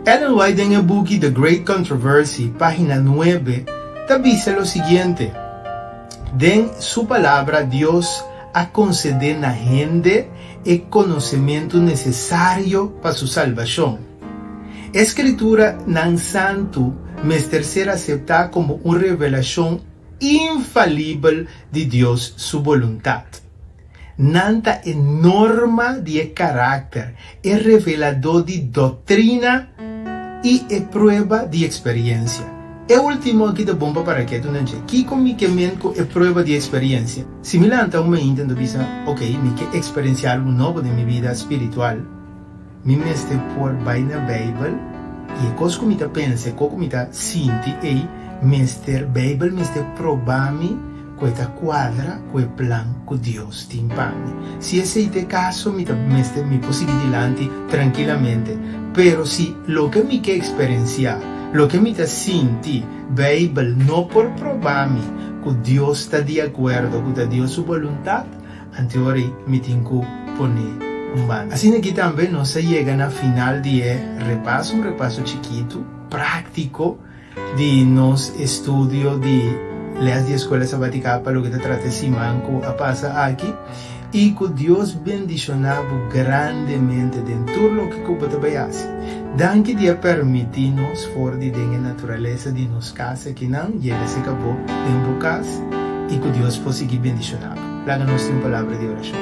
Ellen White en el book The Great Controversy, página 9, te dice lo siguiente: den su palabra, Dios a conceder a la gente el conocimiento necesario para su salvación. Escritura nan santo mester ser aceptada como una revelación infalible de Dios su voluntad. Nanta es norma de carácter, es revelador de doctrina y es prueba de experiencia. El último aquí de bomba para que tú no entiendas. ¿Qué conmigo es prueba de experiencia? Si me lanta un momento de visa, ok, me que experienciar algo nuevo de mi vida espiritual, me meste por vaina Bible y cosas que me pense, cosas que me sinti, y mester Bible, mester probami, que esta cuadra, que el plan que Dios te impone. Si ese es el caso, me puedo seguir adelante tranquilamente. Pero si lo que me que experienciar, lo que me sienti, Bible, no por probarme que Dios está de acuerdo, que Dios su voluntad, ante ahora me tengo que poner un bando. Así que también no se llegan al final de un repaso chiquito, práctico, de nos estudio de las 10 escuelas sabáticas para lo que te trate Simanco a pasa aquí, y que Dios bendicionaba grandemente dentro de lo que te veas. Danke de permitirnos for de la naturaleza de nos casa que no llega se acabó en bocas y que Dios pueda seguir bendicionando. Láganos en palabra de oración.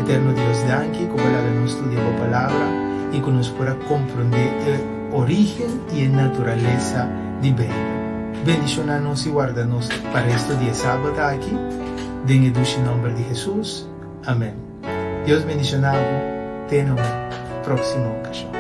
Eterno Dios, danke que láganos tu palabra y que nos pueda comprender el origen y la naturaleza de bien. Bendicionanos y guárdanos para este día sábado aquí. En el dulce nombre de Jesús. Amén. Dios bendicionado. Ten una próxima ocasión.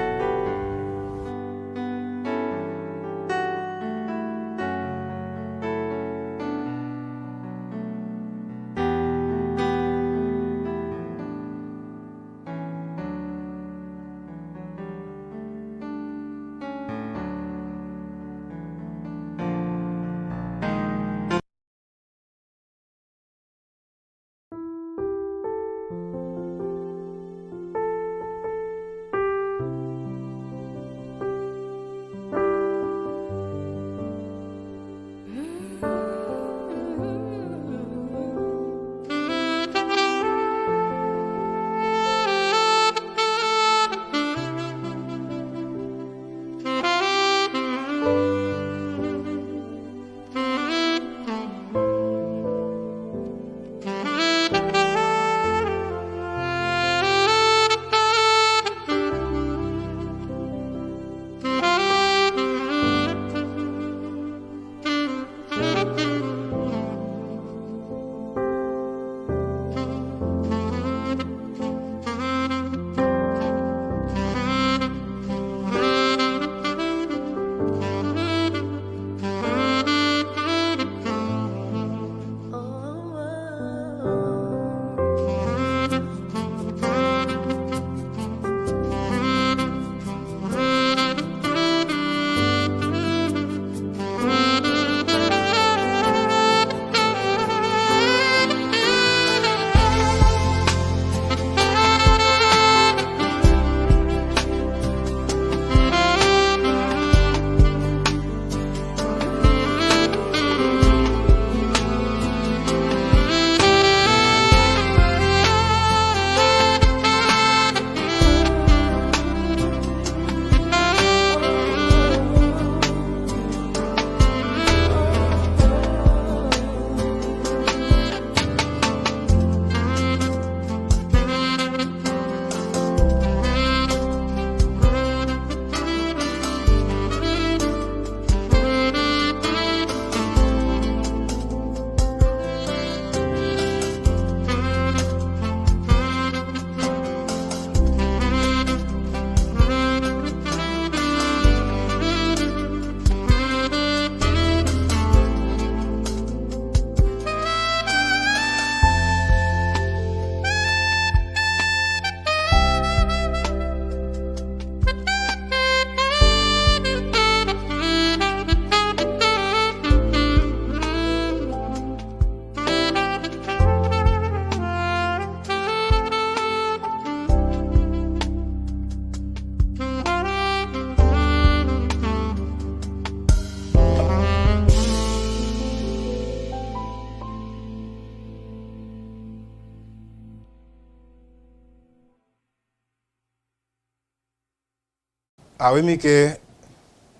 Avemi que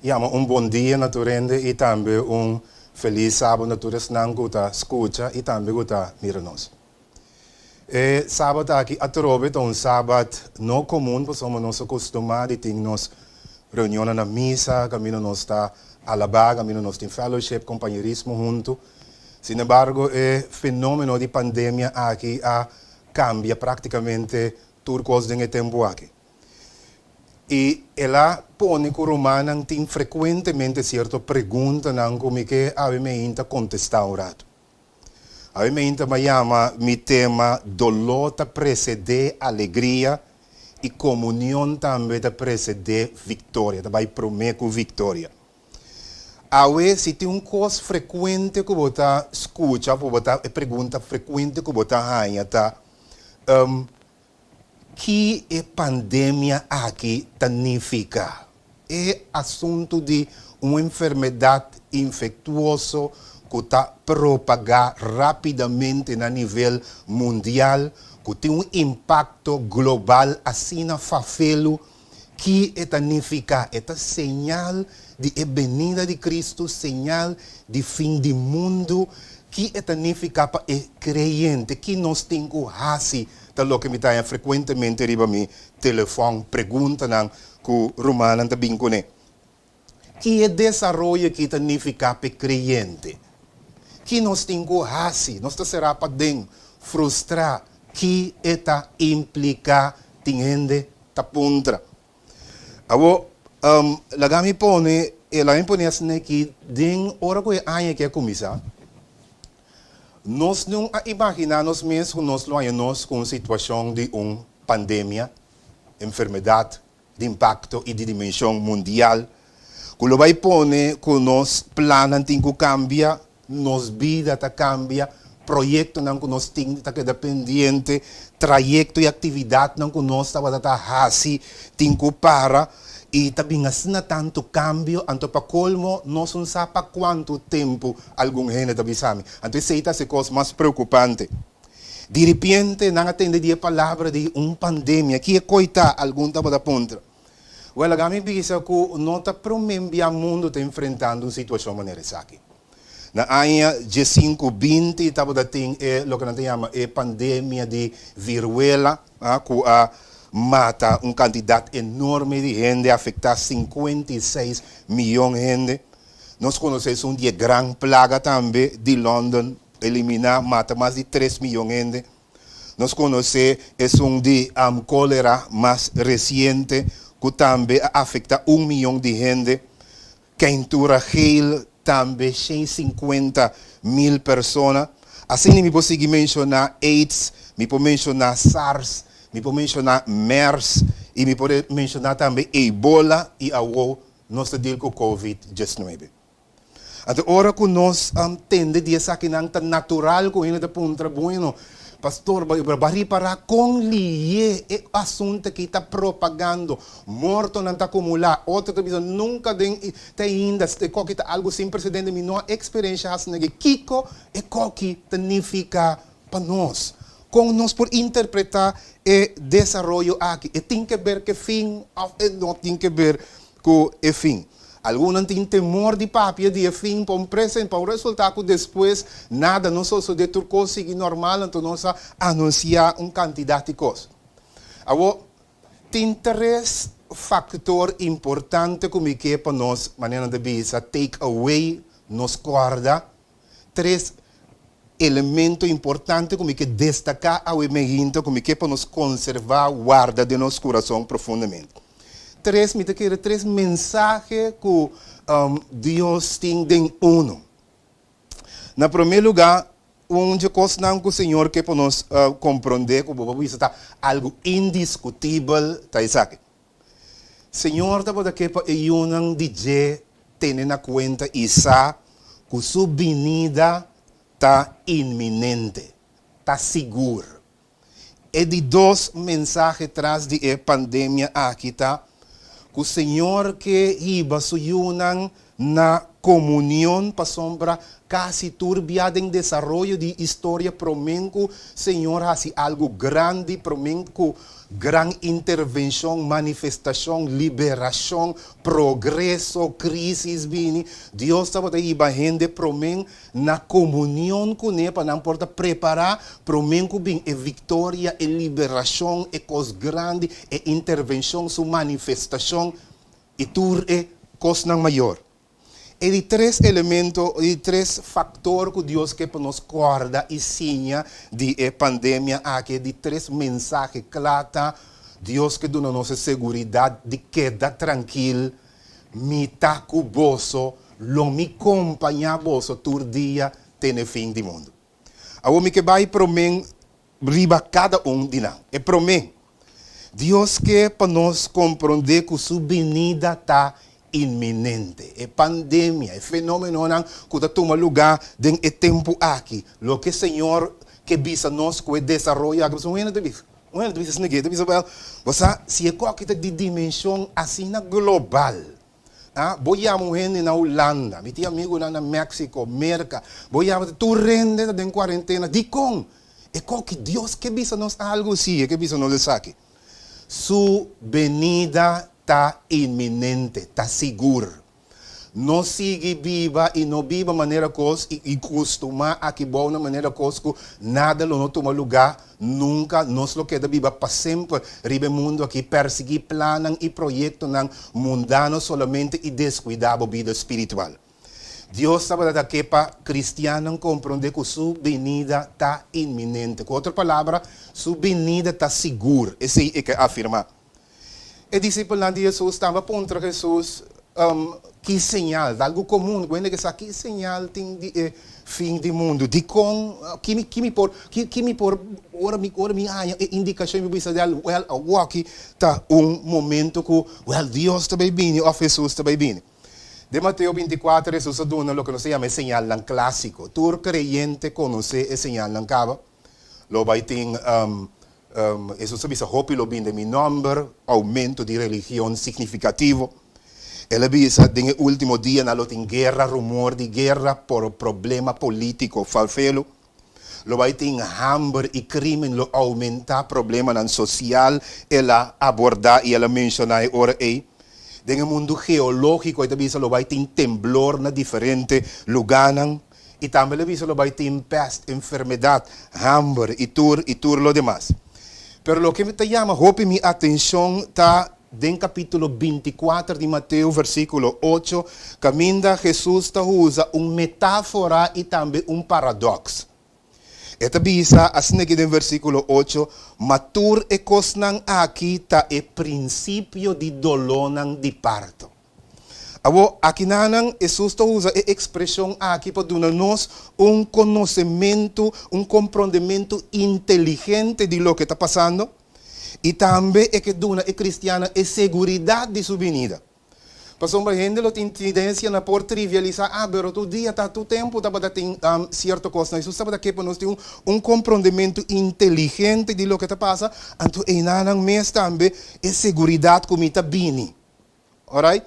llama un bom dia naturende e também feliz sábado naturas não guta escuta e também guta mira nós. Sábado aqui a trobe sábado não comum, porque somos nós acostumados tem nos reunião na missa, caminho nós está alabar, caminho nós tem fellowship, companheirismo junto. Sin embargo, o fenômeno de pandemia aqui cambia praticamente turcos de tempo aqui. E ela põe que o romano tem frequentemente certa pergunta como que a me inta contestar um rato. A me inta me chama mi tema dolor ta precede alegria e comunhão também ta precede vitória, também promete vitória. Awe se tem coisa frequente que você escuta, você pergunta frequente que você ganha, tá? Que a pandemia aqui significa? É assunto de uma enfermidade infectuosa que está propagar rapidamente a nível mundial, que tem impacto global assim na favela, que significa? É sinal de venida de Cristo, sinal de fim do mundo, que significa para o crente, que nós temos que fazer. Então, que me está frequentemente riba mi telefone, pergunta que o romano também conhece. Que é desenvolvimento que significa para o crente? Que nós temos que fazer? Nós será para dentro, frustrar, que está implica, tende, tá contra. Agora, lá me põe, ela me põe assim que den hora que a que começar. Nós não imaginamos mesmo que nós estamos com uma situação de uma pandemia, enfermidade, de impacto e de dimensão mundial. Quando vai pôr que nós planamos que cambia, nossa vida cambia, projeto que nós temos que dependente, trajeto e atividade que nós estamos fazendo, tem que parar. E também assim tanto cambio, então para colmo, nós não sabemos quanto tempo algum gente também sabe. Então essa é a coisa mais preocupante. De repente, não atende a palavra de uma pandemia, que é coita algum tipo de ponto. Well, a mim pensa que não está promovendo o mundo está enfrentando uma situação maneira aqui. Na área de 5-20, estava tem o que nós chamamos a pandemia de viruela, que mata uma quantidade enorme de gente, afeta 56 milhões de gente. Nós conhecemos uma grande plaga também de London, mata mais de 3 milhões de gente. Nós conhecemos um de cólera mais recente, que também afeta 1 milhão de gente. Quentura gel, também 150 mil pessoas. Assim, me posso mencionar AIDS, me posso mencionar SARS, me pode mencionar MERS e me pode mencionar também Ebola e agora nós estamos com Covid-19. Então, agora que nós tendemos a que não é natural com ele de ponta bueno, pastor, para com liye é assunto que está propagando, morto não está acumulado, outra coisa nunca tem ainda, algo sem precedente, mas não experiência assim que Kiko é o que significa para nós. Com nós por interpretar o desenvolvimento aqui. E tem que ver que fim, ou não tem que ver com o fim. Alguns têm temor de papia de fim para um presente, para o resultado que depois nada, não só de tudo conseguir normal, então nós anunciar uma quantidade de coisas. Agora, tem 3 fatores importantes que para nós, maneira de vista, take away, nos guarda, 3 elemento importante como que destacar ao emergente como que para nos conservar guarda de nosso coração profundamente. 3 mensagens que Deus tem em uno. Na primeiro lugar, onde coisa que o Senhor quer para nós compreender como está algo indiscutível, tá isso aqui. Senhor está para que para o DJ tenha na conta isso que sua vinda está iminente, está seguro. É de 2 mensagens atrás de pandemia aqui, tá? Que o Senhor que iba suyunan na comunión para sombra casi turbia en desarrollo de historia, promenco, Señor, hace algo grande, promenco, gran intervención, manifestación, liberación, progreso, crisis, vini. Dios estaba ahí, gente, promen, na comunión con él, para no importa preparar, promenco, bien, victoria, liberación, cosas grandes, intervención, su manifestación, y tur cosa mayor. E de tres elementos, de tres factores que Deus quer para nos guardar e sinha de pandemia aqui, de três mensagens claros, Deus que dá nossa segurança de quedar tranquilo, me tá com bolso, lo me acompanhar bolso, todo dia tem fim do mundo. Agora me que vai promen riba cada de nós, é promen. Deus quer para nos compreender que sua venida está inminente. É pandemia, é fenômeno que está tomando lugar em tempo aqui. Lo que o Senhor que visa nós que desenvolver, você não é de vista. Não é de vista, não é de vista. Você se é qualquer de dimensão assim na global. Vou ir a mulher na Holanda, meu amigo na México, América. Vou ir a tu rende em quarentena. Dicom, é qualquer Deus que visa nós algo assim, que visa nós aqui. Sua venida está iminente, está seguro. Não siga viva e não viva maneira coisa e costuma aqui boa na maneira coisa que nada não toma lugar, nunca nós lo queda viva para sempre. Ribe mundo aqui perseguir planos e projetos mundanos solamente e descuidar a vida espiritual. Deus estava daqui para cristianos compreender que sua venida está iminente. Com outra palavra, sua venida está segura. Esse é que afirma. E discípulos de Jesus estavam contra Jesus, que sinal, algo comum, quando que que sinal tem de fim do mundo, de com que me por ora me indicação me bisa dela, aqui tá momento que Deus também vindo, ou Jesus também vindo. De Mateus 24, Jesus dona o que nós chama sinal clássico. Tu creyente conhece esse sinal cava, lo vai ter isso sabe se hopi lo binde mi number aumento de religião significativo. Ela visa no último dia na lotin guerra, rumor de guerra por problema político falfelo. Lo vai ter hambre e crime lo aumenta problema nan social. Ela abordar e ela mencionar ora aí. No mundo geológico ela visa lo vai ter temblor na diferente lugares. E também ela visa lo vai ter peste, enfermedade, hambre e tur lo demás. Pero lo que me llama, hope mi atención está en capítulo 24 de Mateo, versículo 8, caminda Jesús usa una metáfora y también un paradoxo. Esta bisa, así que en versículo 8, matur e cosnan aquí ta e principio de dolonan de parto. Abo, aqui nanan, Jesus usa a expressão aqui para dar-nos conhecimento, compreendimento inteligente de lo que está passando. E também é que dona a cristiana a segurança de sua venida. Para a gente não tem tendência na por trivializar, pero tu dia, tu tempo, tem certa coisa. Jesus estava aqui para nós ter compreendimento inteligente de lo que está passando. Então, e nanan mes também a segurança como está vindo. Alright?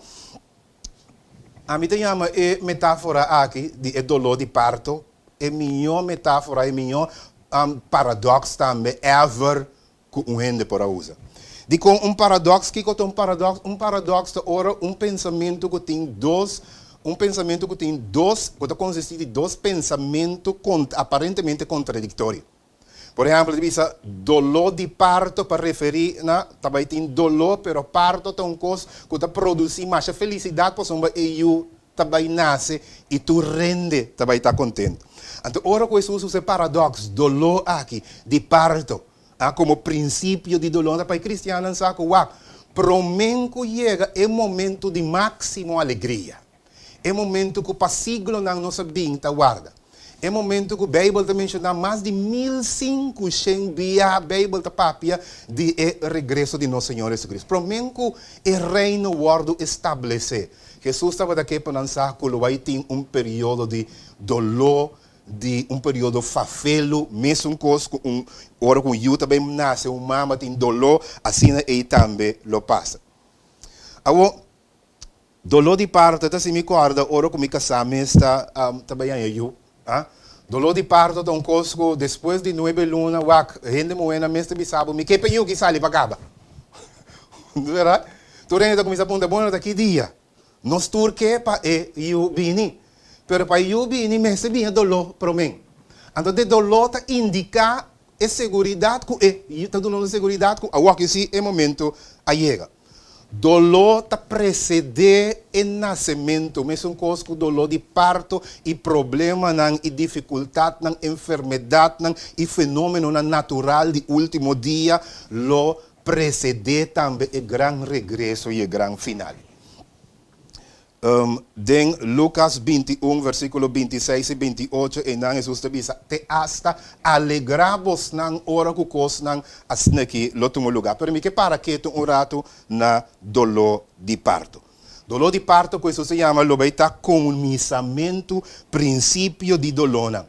A mim chama metáfora aqui de dolor de parto. É melhor metáfora, é melhor paradoxo também, ever que gente por usar. De com paradoxo, que é um paradoxo ora pensamento que tem dois, que consiste de dois pensamentos aparentemente contraditórios. Por exemplo, diz dolor de parto para referir, também tem dolor, pero parto é uma coisa que está produzindo mais felicidade, por exemplo, e eu também nasce e tu rende, também está contente. Então, ora que Jesus usa paradoxo, dolor aqui, de parto, como princípio de dolor, para cristiano, sabe que promenco chega é momento de máxima alegria. É momento que para siglo na nossa vida guarda. É momento que a Bíblia está mencionando mais de 1500 dias a Bíblia está papia de regresso de nosso Senhor Jesus Cristo. Promenco o reino guardo estabelecer. Jesus estava daqui para lançar que vai ter período de dolor, de período fafelo, mesmo coisa que hora que eu também nasce, mama tem dolor, assim ele também lo passa. Agora, Dolor de parto, tá se me acorda, ora como casame está trabalhando eu, Dolor de parto, tá cosco, depois de 9 lunas, rende moena, mestre bisabo, me que penho que sale para acaba. Verdade? Tu rende começa a ponta boa daqui dia. Nós turque para eu bini. Pero para eu bini, mestre bem dolor para mim. Então, de dolor tá indicar a segurança que está dando segurança que a que se é momento a chega. Dolor está precede o nascimento, mesmo com dolor de parto e problema e dificuldade, enfermidade e fenômeno natural de último dia, lo precede também o grande regresso e o grande final. Den Lucas 21, versículo 26 e 28, e nan Jesus te bisa, te hasta alegrabos nang ora kukos nang asneki lotumo lugar. Pero mi que para que tu rato na dolor de parto. Dolor de parto, que isso se chama, lo baita comisamento, princípio de dolor.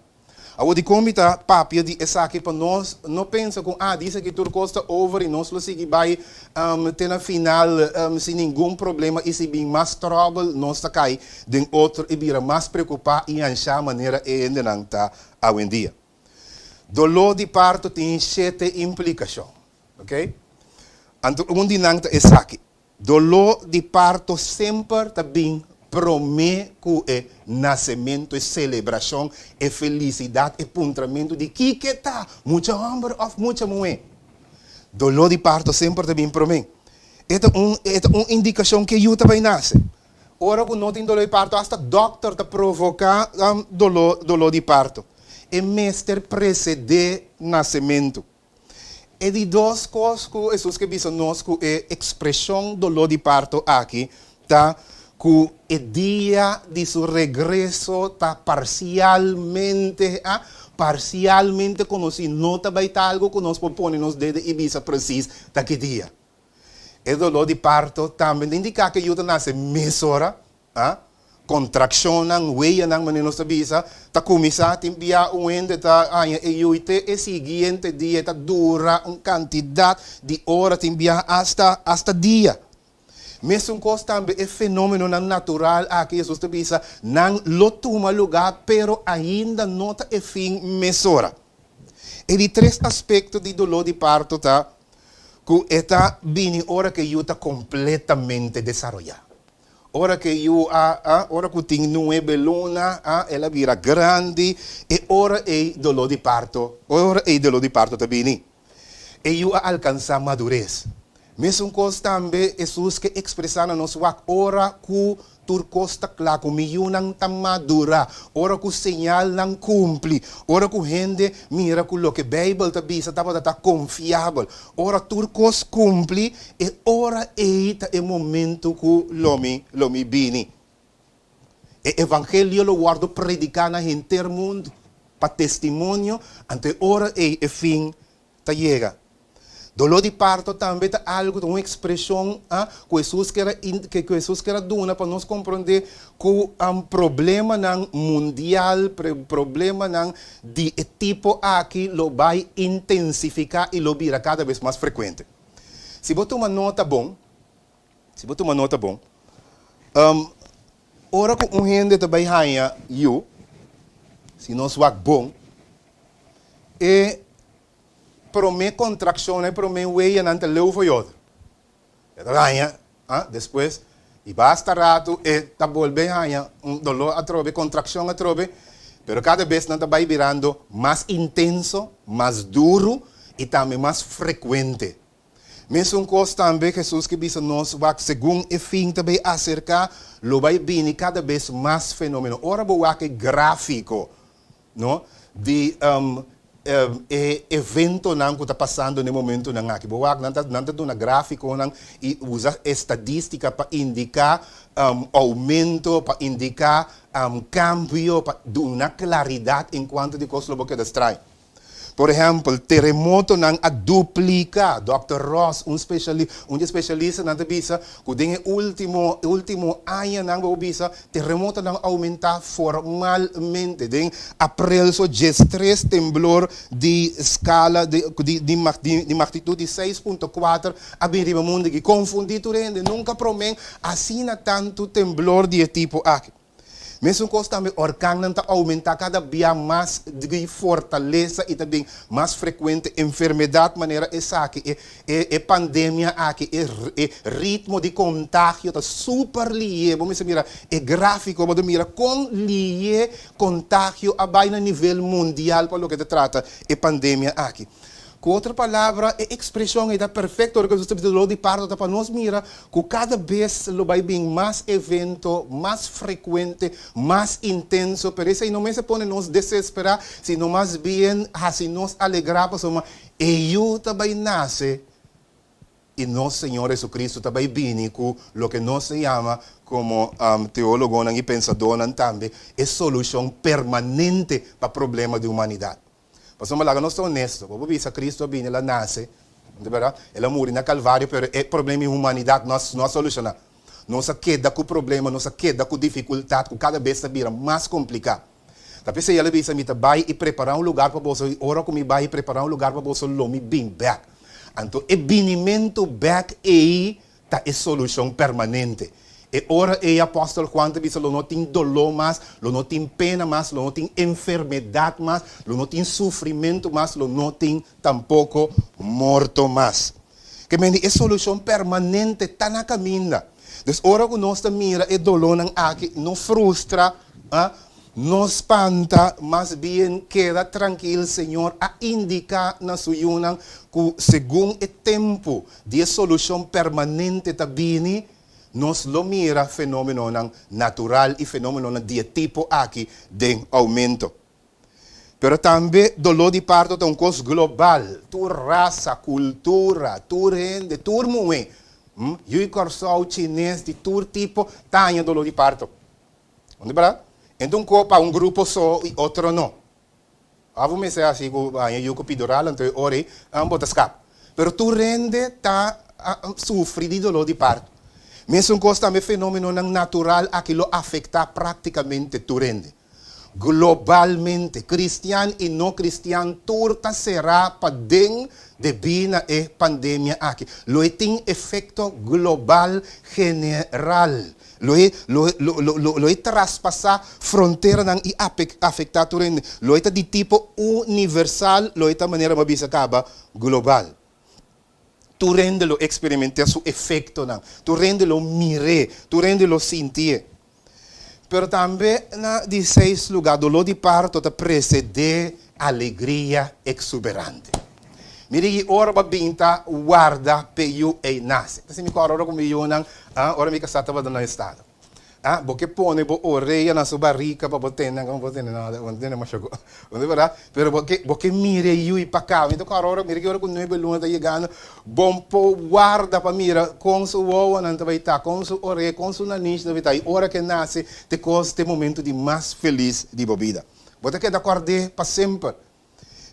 Agora, de como está papia de essa aqui para nós, não pensa com, diz que tudo costa over e nós lo seguir vai ter na final sem nenhum problema e se bem mais trouble, nós está cai, de outro e vira mais preocupar e achar maneira ainda não está hoje em dia. Dolor de parto tem 7 implicações, ok? Então, onde não está essa aqui. Dolor de parto sempre está bem promete que nascimento, celebração, felicidade, apontamento de que está, muita hambre ou muita mulher. Dolor de parto sempre também promete. Esta é uma indicação que eu também nasce. Ora que não tem dolor de parto, hasta doctor te provoca dolor de parto. E mestre precede nascimento. E de duas coisas que Jesus que disse nós que é expressão dolor de parto aqui, tá? Que o dia de seu regresso está parcialmente conhecido. Não está algo que nós propomos desde Ibiza preciso daquele dia. O dolor de parto também indica que eu nasce mesora, contração, weia, maneira de Ibiza, está começando a enviar ente, e o seguinte dia dura uma quantidade de horas, enviar hasta dia. Mesmo coisa também é fenômeno natural aqui, Jesus te diz, não lo toma lugar, pero ainda não é fim mesora. E de 3 aspectos de dolor de parto, tá? Que está bem hora que eu está completamente desenvolvido. Hora que eu hora que tem 9 lunas, ela vira grande, e hora é dolor de parto. Hora é dolor de parto também. E eu alcançar madurez. Mesmo coisa também, Jesus que expressa na nossa ora que tur costa claro, que milhão não está madura, ora que o sinal não cumpre, ora que o gente mira que o que a Bíblia está dizendo, está confiável, ora tur costa cumpre, e ora é o momento que lomi bini. E evangelho lo guardo predicar na inteiro mundo, para testemunho, ante ora é o fim, está chega. Dolor de parto também é algo, uma expressão que Jesus quer dar para nós compreender que problema mundial, problema de tipo aqui, lo vai intensificar e lo virá cada vez mais frequente. Se você tomar nota bom, ora que gente também ganha se nós vai bom, para mim contração é para mim weia não te leu foi outro. Ganha, depois e basta rato e tá volver ganha dolor a trobe, contração a trobe, pero cada vez não tá vai virando mais intenso, mais duro e também mais frequente. Mesmo coisa também Jesus que disse nós vai segundo e fim também acercar, lo vai vir cada vez mais fenômeno. Ora boa que gráfico, não? De evento que está passando no momento aqui. Não está dando gráfico e usa estatística para indicar aumento, para indicar cambio, para dar uma claridade enquanto de coisa que distrai. Por exemplo, terremoto nang duplica. Dr. Ross, um especialista na bisa, que tem último ano nang bisa, terremoto nang aumenta formalmente. Den april so 3 temblor de escala de magnitude 6.4 abiriba mundo que confundido rende nunca promen assim na tanto temblor de tipo aqui. Mesmo coisa também orcang não aumenta cada dia mais de fortaleza e também mais frequente enfermidade maneira essa aqui é pandemia aqui é ritmo de contágio tá super lié vamos mira é gráfico vamos mira com lié contágio a baina nível mundial para o que se trata é pandemia aqui. Com outra palavra, a expressão é perfeita, porque você precisa de parte para nós mira, que cada vez vai vir mais evento, mais frequente, mais intenso, por isso não se pode nos desesperar, sino mais bem, assim nos alegrar, porque eu também nasce, e nosso Senhor Jesucristo também vem com o que nós se chama, como teólogo e pensador também, é solução permanente para o problema da humanidade. Mas nós somos honestos. Vamos ver se Cristo vem, ela nasce, ela morre na Calvário, mas o problema da humanidade não soluciona. Nós queda com o problema, nós queda com dificuldade, que cada vez vira mais complicado. Tapi se ela bisa mita vai e preparar um lugar para você, ora como vai e preparar um lugar para você, lomi bem back. Então, o binimento back aí tá a solução permanente. E ora o apóstolo Juan te dice, não tem dolor mais, não tem pena mais, não tem enfermidade mais, não tem sofrimento mais, não tem tampouco morto mais. Que mendi é solução permanente, está na caminho. Então, ora que nós mira e dolor não aqui, não frustra, não espanta, mas bem queda tranquilo, Senhor, a indicar na sua união que segundo o tempo de solução permanente também, nós lo mira fenômeno natural e fenômeno de tipo aqui de aumento. Pero também dolor de parto é uma coisa global. Tu raça, cultura, tu rende, tu moe. Eu corso chinês de tu tipo tem dolor de parto. Onde para? Então para um grupo só e outro não. Vamos dizer assim, eu que epidural, então ore, bota escape. Pero tu rende tá sofre de dolor de parto. Mesmo coisa também fenômeno natural, aquilo afeta praticamente tudo. Globalmente, cristiano e não cristiano, tudo será para dentro de bina e pandemia aqui. Lo tem efeito global general. Lo traspassar fronteira e afetar tudo. Lo é de tipo universal, lo é de maneira mais acaba global. Tu rende-lo experimentar seu efeito, tu rende-lo mirar, tu rende-lo sentir. Pero também, na 16 lugar, dolor de parto te precede alegria exuberante. Miri, ora ba binta, guarda, peio e nasce. Kasi mi ora como eu nang, ora mi kasata ba na estado. Porque pone bo oreia na sua barriga para botar na nada, não tem mais jogo. Onde vai? Pero porque mire eu e para cá, então agora mire que ora com noivo luna tá chegando, bom po guarda para mira com sua voa não vai estar, com sua oreia, com sua nariz não vai estar. E hora que nasce, te costa este momento de mais feliz de vida. Bota que acordar para sempre.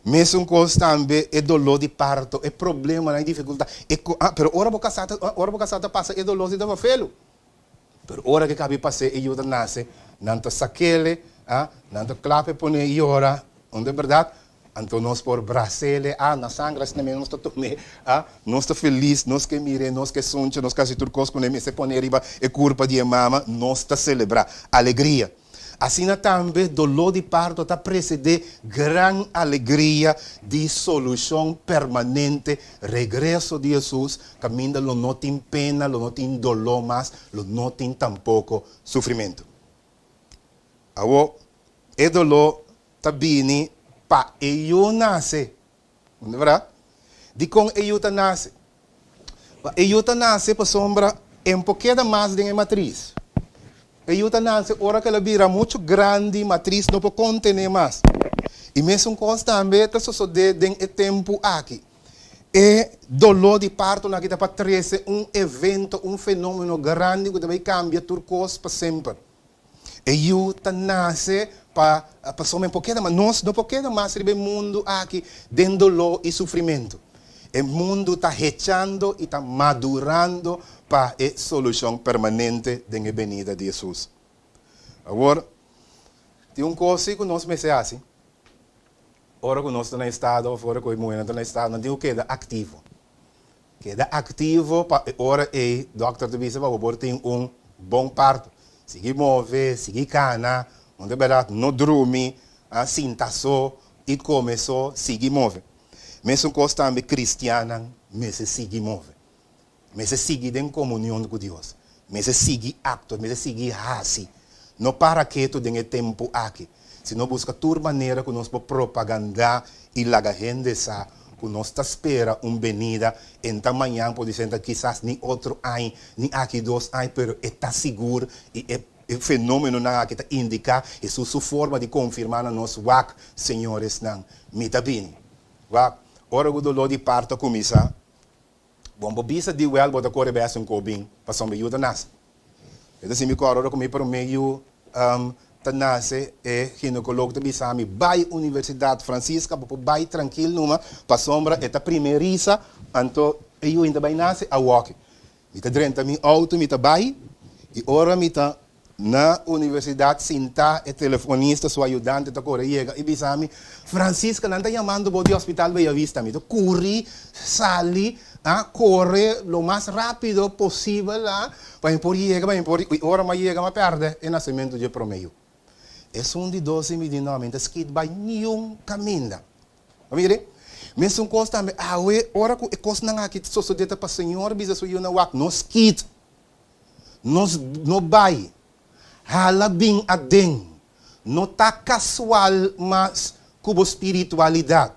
Mesmo coisa também é dolor de parto, é problema, é dificuldade. Pero ora bo casada passa é dolor de dava felo. Pero ora que cabe passar e eu nasce, nanto saquele, nanto clape pone e ora, onde é verdade? Então nós por Brasile, na sangra também nós tomé, nós está feliz, nós que mire, nós que sonha, nós que se turcos com ele se pone riba e curva de mama, nós está celebrar alegria. Assim também dolor de parto está preceder grande alegria de solução permanente, regresso de Jesus, caminho não tem pena, não tem dolor mais, não tem tampouco sofrimento. Agora, o dolor está vindo para eu nascer, não é verdade? De como eu nasce? Eu nasce para sombra um pouquinho mais de matriz. E eu nasce, ora que ela vira muito grande, matriz não pode conter mais. E mesmo coisa também, está sucedendo em tempo aqui. E dolor de parto, na que está para trazer evento, fenômeno grande que vai cambiar tudo coisa para sempre. E eu nasce para somente porque mas nós não podemos mais receber mundo aqui de dolor e sofrimento. O mundo está rechando e está madurando para a solução permanente da venida de Jesus. Agora, tem uma coisa que nós pensamos assim. Ora que nós estamos no estado, ou fora que nós estamos no estado, não tem que quedar ativo. Queda ativo para ora o doutor te disse para ter um bom parto. Seguir mover, seguir cana, onde é verdade, não dormir, sinta só e começou a seguir mover. Mesmo coisa também cristiana, mas seguir mover. Mas seguir em comunhão com Deus. Mas seguir acto, mas seguir assim. Não para que tu tenha tempo aqui. Se não busca toda maneira que nós podemos propagandar e lá a gente sabe que nós espera uma venida então amanhã pode ser quizás nem outro ano, nem aqui 2 anos, mas está seguro e o fenômeno que está indica e sua forma de confirmar na nossa WAC, senhores, não, me está bem. Ora o dolor de parto começa, bom, bisa de well, bota corre bem um cobin, para sombra ajuda nas. Então se me corre comigo para o meio tanase e ginecólogo de bisami vai Universidade Francisca para vai tranquilo numa para sombra eta primeiriça anto eu ainda vai nasce a walk me tá drenta mi auto me tá vai e ora me tá na universidade sinta e telefonista sua ajudante tá correga e bisami Francisca não tá chamando para o hospital Bella Vista me tá corre sali corre lo mais rápido possível lá para por chegar para por e ora mais chega mais perde e nascimento de promeio. É de 12 medinamente, skid by nenhum caminho. Amire? Mesmo costa também, ora que costa não aqui, só dita para senhor, bisa so na wak, no skid, nos no bay, hala bing adeng, no tá casual, mas cubo espiritualidade.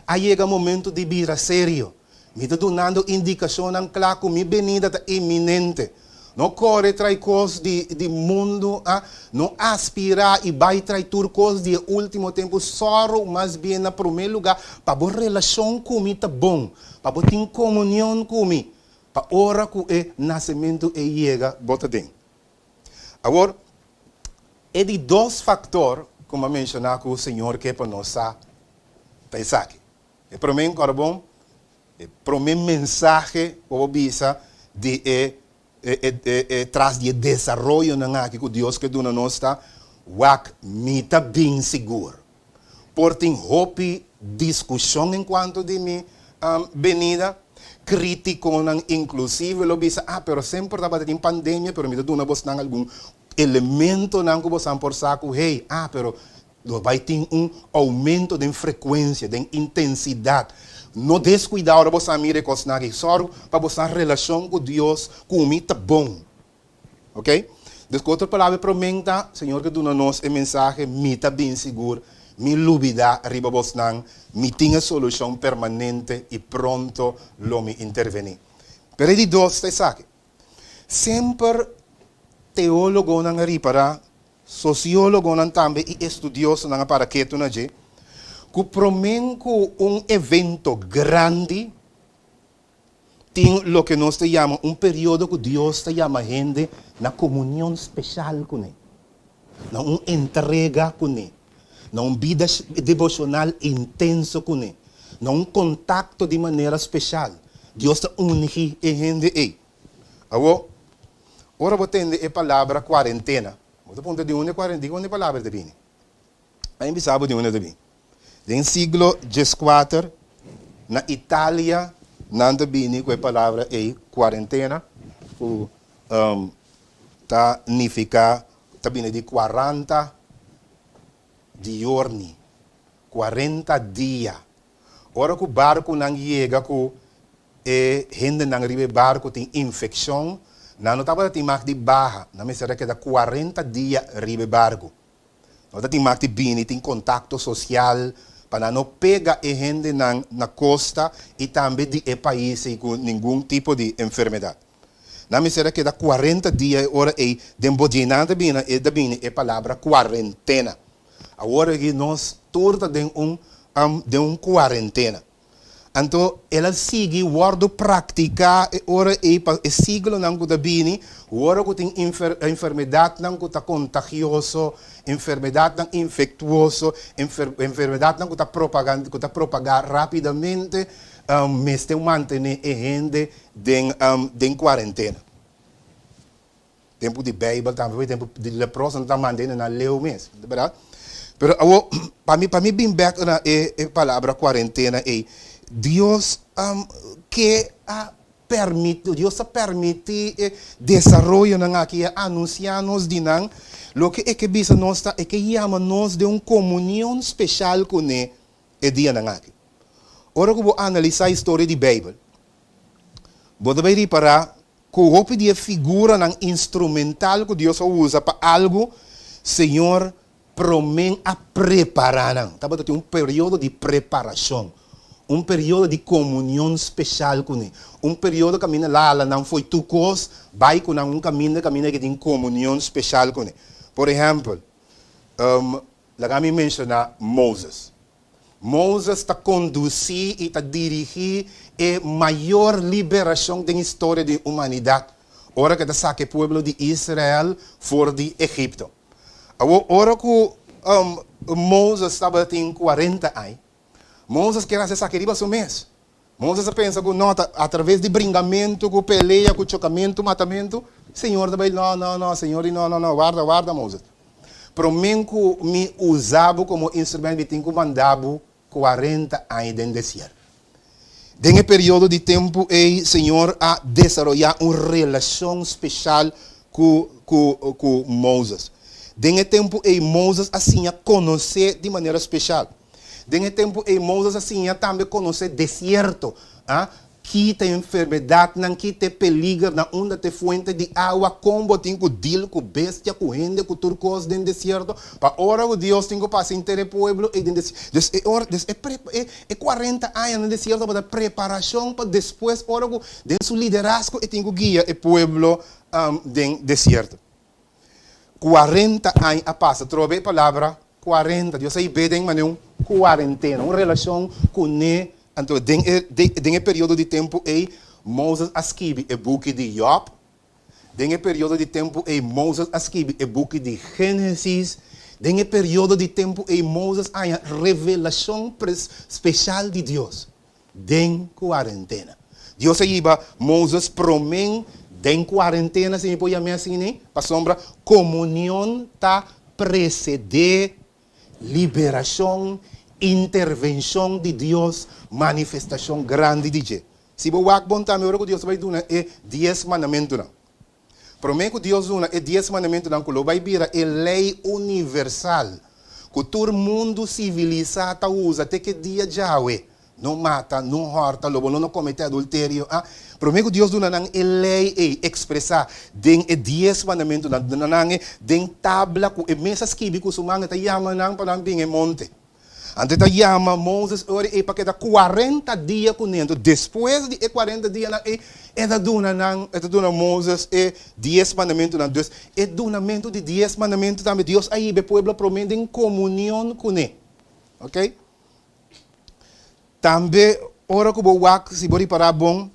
Aí chega momento de vira sério, me tá dando indicação ng claro, mi venida tá iminente. Não corre trai coisas de mundo, não aspira e vai trai tur coisas de último tempo, só mais bem na primeiro lugar, para boa relação comigo tá bom, para boa ter comunhão comigo, para hora que é nascimento e chega, bota dentro. Agora, é de 2 fatores, como mencionar que o Senhor quer para nós pensar aqui. É para mim, bom, é para mim mensagem, ou bisa, de traz de desenvolvimento na que Deus que dona nós está, wak mita bem seguro. Por tem hope discussão enquanto de mim venida, crítico não inclusive lo bisa pero sempre estava em pandemia, pero me dona vos não algum elemento não que vos por saco hey pero vai ter aumento de frequência, de intensidade. Não descuidar para você mirar coisas na só para você relação com Deus comigo tá bom, ok? Desde outra palavra promenta, Senhor que dona nós a mensagem me tá bem seguro, me lubida arriba você não, me tinha solução permanente e pronto lo me intervenir. Pero de 2 te sabe, sempre teólogo não repara, sociólogo não também e estudioso não para que tu não je. Que promenco evento grande tem o que nós chamamos período que Deus chama a gente na comunhão especial com ele, na entrega com ele, na vida devocional intenso com ele, na contato de maneira especial. Deus está unindo a gente aí. Agora vou ter a palavra quarentena. Vou apontar de uma palavra de bem. Aí sabe de uma de bem. No século XIV, na Itália, nanda bini com a palavra quarentena, significa de 40 giorni, 40 dias. Ora que o barco não chega, que gente não arriva barco tem infecção, não estava tem mais de barra, não me será que dá 40 dias arriva barco. Não tem mais de bini, tem contato social, para não pegar a gente na costa e também de país com nenhum tipo de enfermidade. Na misera que dá 40 dias, ora é dembodinada bem a palavra quarentena. Agora que nós torna de quarentena. Então, ela sigue, guarda prática, e ora e siglo não que bini, ora que tem enfermidade não que contagioso, enfermidade não infectuoso, enfermidade não que propagar rapidamente, mas tem manter a gente em quarentena. Tempo de Bíblia também, tempo de leproso não está mantendo na lei mesmo, verdade? Pero para mim bem back na palavra quarentena é Deus permite desenvolver na aqui anunciar-nos de nang lo que é que bisa nós está é que chama-nos de uma comunhão especial com ele dia na aqui. Ora que vou analisar a história da Bíblia, vou também reparar que o de figura ng instrumental que Deus usa para algo, Senhor promete a preparar. Estava tendo período de preparação, período de comunhão especial com ele, período que caminha lá não foi tu cos, vai com caminho que tem comunhão especial com ele. Por exemplo, lá me menciona Moses. Moses está conduzir e está dirigir a maior liberação da história da humanidade. Ora que está saque o povo de Israel fora de Egito. Ora que Moses estava tem 40 anos, Moses quer ser saqueriba seu mês. Moses pensa que nota através de bringamento, com peleia, com chocamento, matamento, Senhor também não, Senhor não, guarda Moses. Para mim que me usava como instrumento me tem que mandava 40 anos dentro do deserto. Nesse período de tempo, o Senhor a desenvolver uma relação especial com Moses. Nesse tempo, Moses assim a conhecer de maneira especial. Nesse tempo, Moses assim a também conhecer deserto. Que tem enfermidade, não que tem perigo, na onde tem fonte de água, como tem que deal com bestia, com gente, com turcos dentro do deserto. Para hora que Deus tem que passar inteiro o povo e dentro do deserto. É 40 anos no deserto para preparação para depois, hora que dentro do liderazgo e tem que guiar o povo dentro do deserto. 40 anos a passa, trove a palavra 40. Deus aí vê em uma quarentena, uma relação com ele. Então, nesse período de tempo, Moses escreve o book de Job. Nesse período de tempo, Moses escreve o book de Gênesis. Nesse período de tempo, Moses tem a revelação especial de Deus. Den quarentena. Deus iba Moses promete den quarentena, se me pode chamar assim, para sombra, comunhão tá preceder liberação, intervenção de Deus, manifestação grande de Deus. Se você vai contar, Deus vai dar 10 mandamentos. Promete que Deus vai dar 10 mandamentos, que vai virar a lei universal, que todo mundo civilizado usa, até que dia já é. Não mata, não horta, não comete adultério. Promete que Deus vai dar a lei expressar den 10 mandamentos, den tabla, que a mesa esquive, que o manga está chamando para vir monte. Antes da chama Moses ora para que 40 dias com ele. Depois de 40 dias é dona Moses 10 mandamentos na Deus. É donamento de 10 mandamentos também. Deus aí o povo promete em comunhão com ele. OK? Também ora que o wak se bori para bom.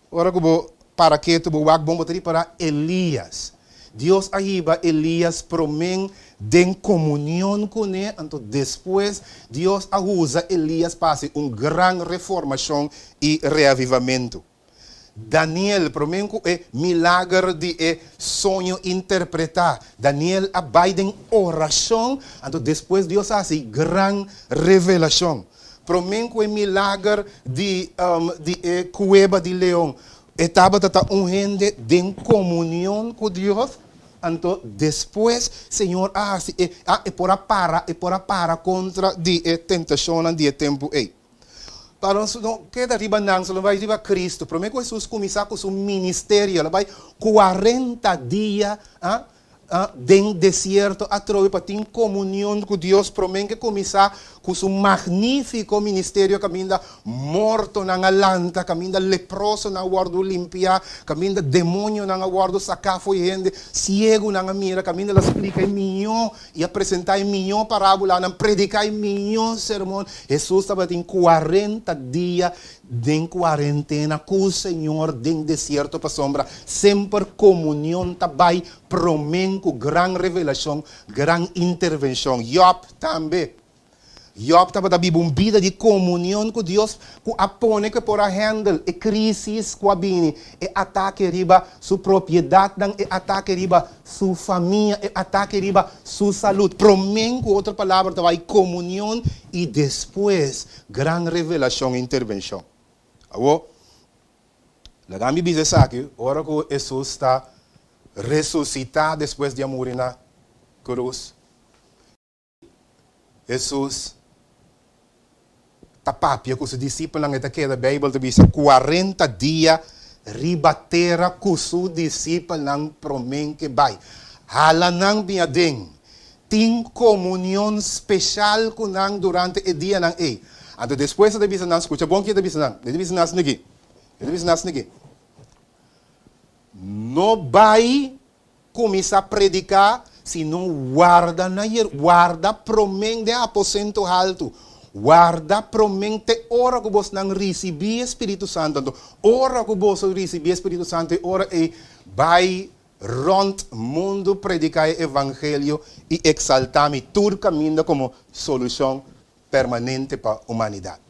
Ora que o para que tu wak bom botar para Elias. Deus aí Elias promete em comunhão com ele, então depois Deus usa Elias para fazer uma grande reformação e reavivamento. Daniel promete é milagre de sonho interpretar. Daniel vai em oração, então depois Deus faz grande revelação. Promete é milagre de cueva de leão. Estava gente em comunhão com Deus. Então, depois, Senhor, é por para contra a tentação de tempo. Para nós, que arriba não, só vai arriba Cristo. Promete que Jesus começar com seu ministério, ela vai 40 dias dentro do deserto, a trocar para ter comunhão com Deus. Promete que começar com seu magnífico ministério, caminda morto na alanta, caminda leproso na guardo limpia, caminda demônio na guardo sacar foi gente, ciego na mira, caminda la explica em minho e apresentar em minho parábola, não predicar em minho sermão. Jesus estava em 40 dias de quarentena com o Senhor em deserto para sombra, sempre comunhão também, promen com grande revelação, grande intervenção. Job também. Job estava vivendo uma vida de comunhão com Deus, que apone que por handle a crise com a bini, e ataque riba sua propriedade, e ataque riba sua família, e ataque riba sua saúde. Promen com outra palavra, estava comunhão e depois grande revelação e intervenção. Agora, a minha diz aqui, ora que Jesus está ressuscitado depois de morrer na cruz. Jesus tapapia com os discípulos na queda da Bíblia diz 40 dias ribatera com os discípulos não promen que vai. Hala nang biadeng tem comunhão especial com nang durante o dia nang e. Então depois da bisa nang escuta bom que da bisa nang nigi. Da bisa nang nigi. Não vai começar a predicar se não guarda promen de aposento alto. Guarda promente ora que você não receber Espírito Santo, ora que você receber Espírito Santo, ora e vai rond mundo predicar o evangelho e exaltar me todo caminho como solução permanente para a humanidade.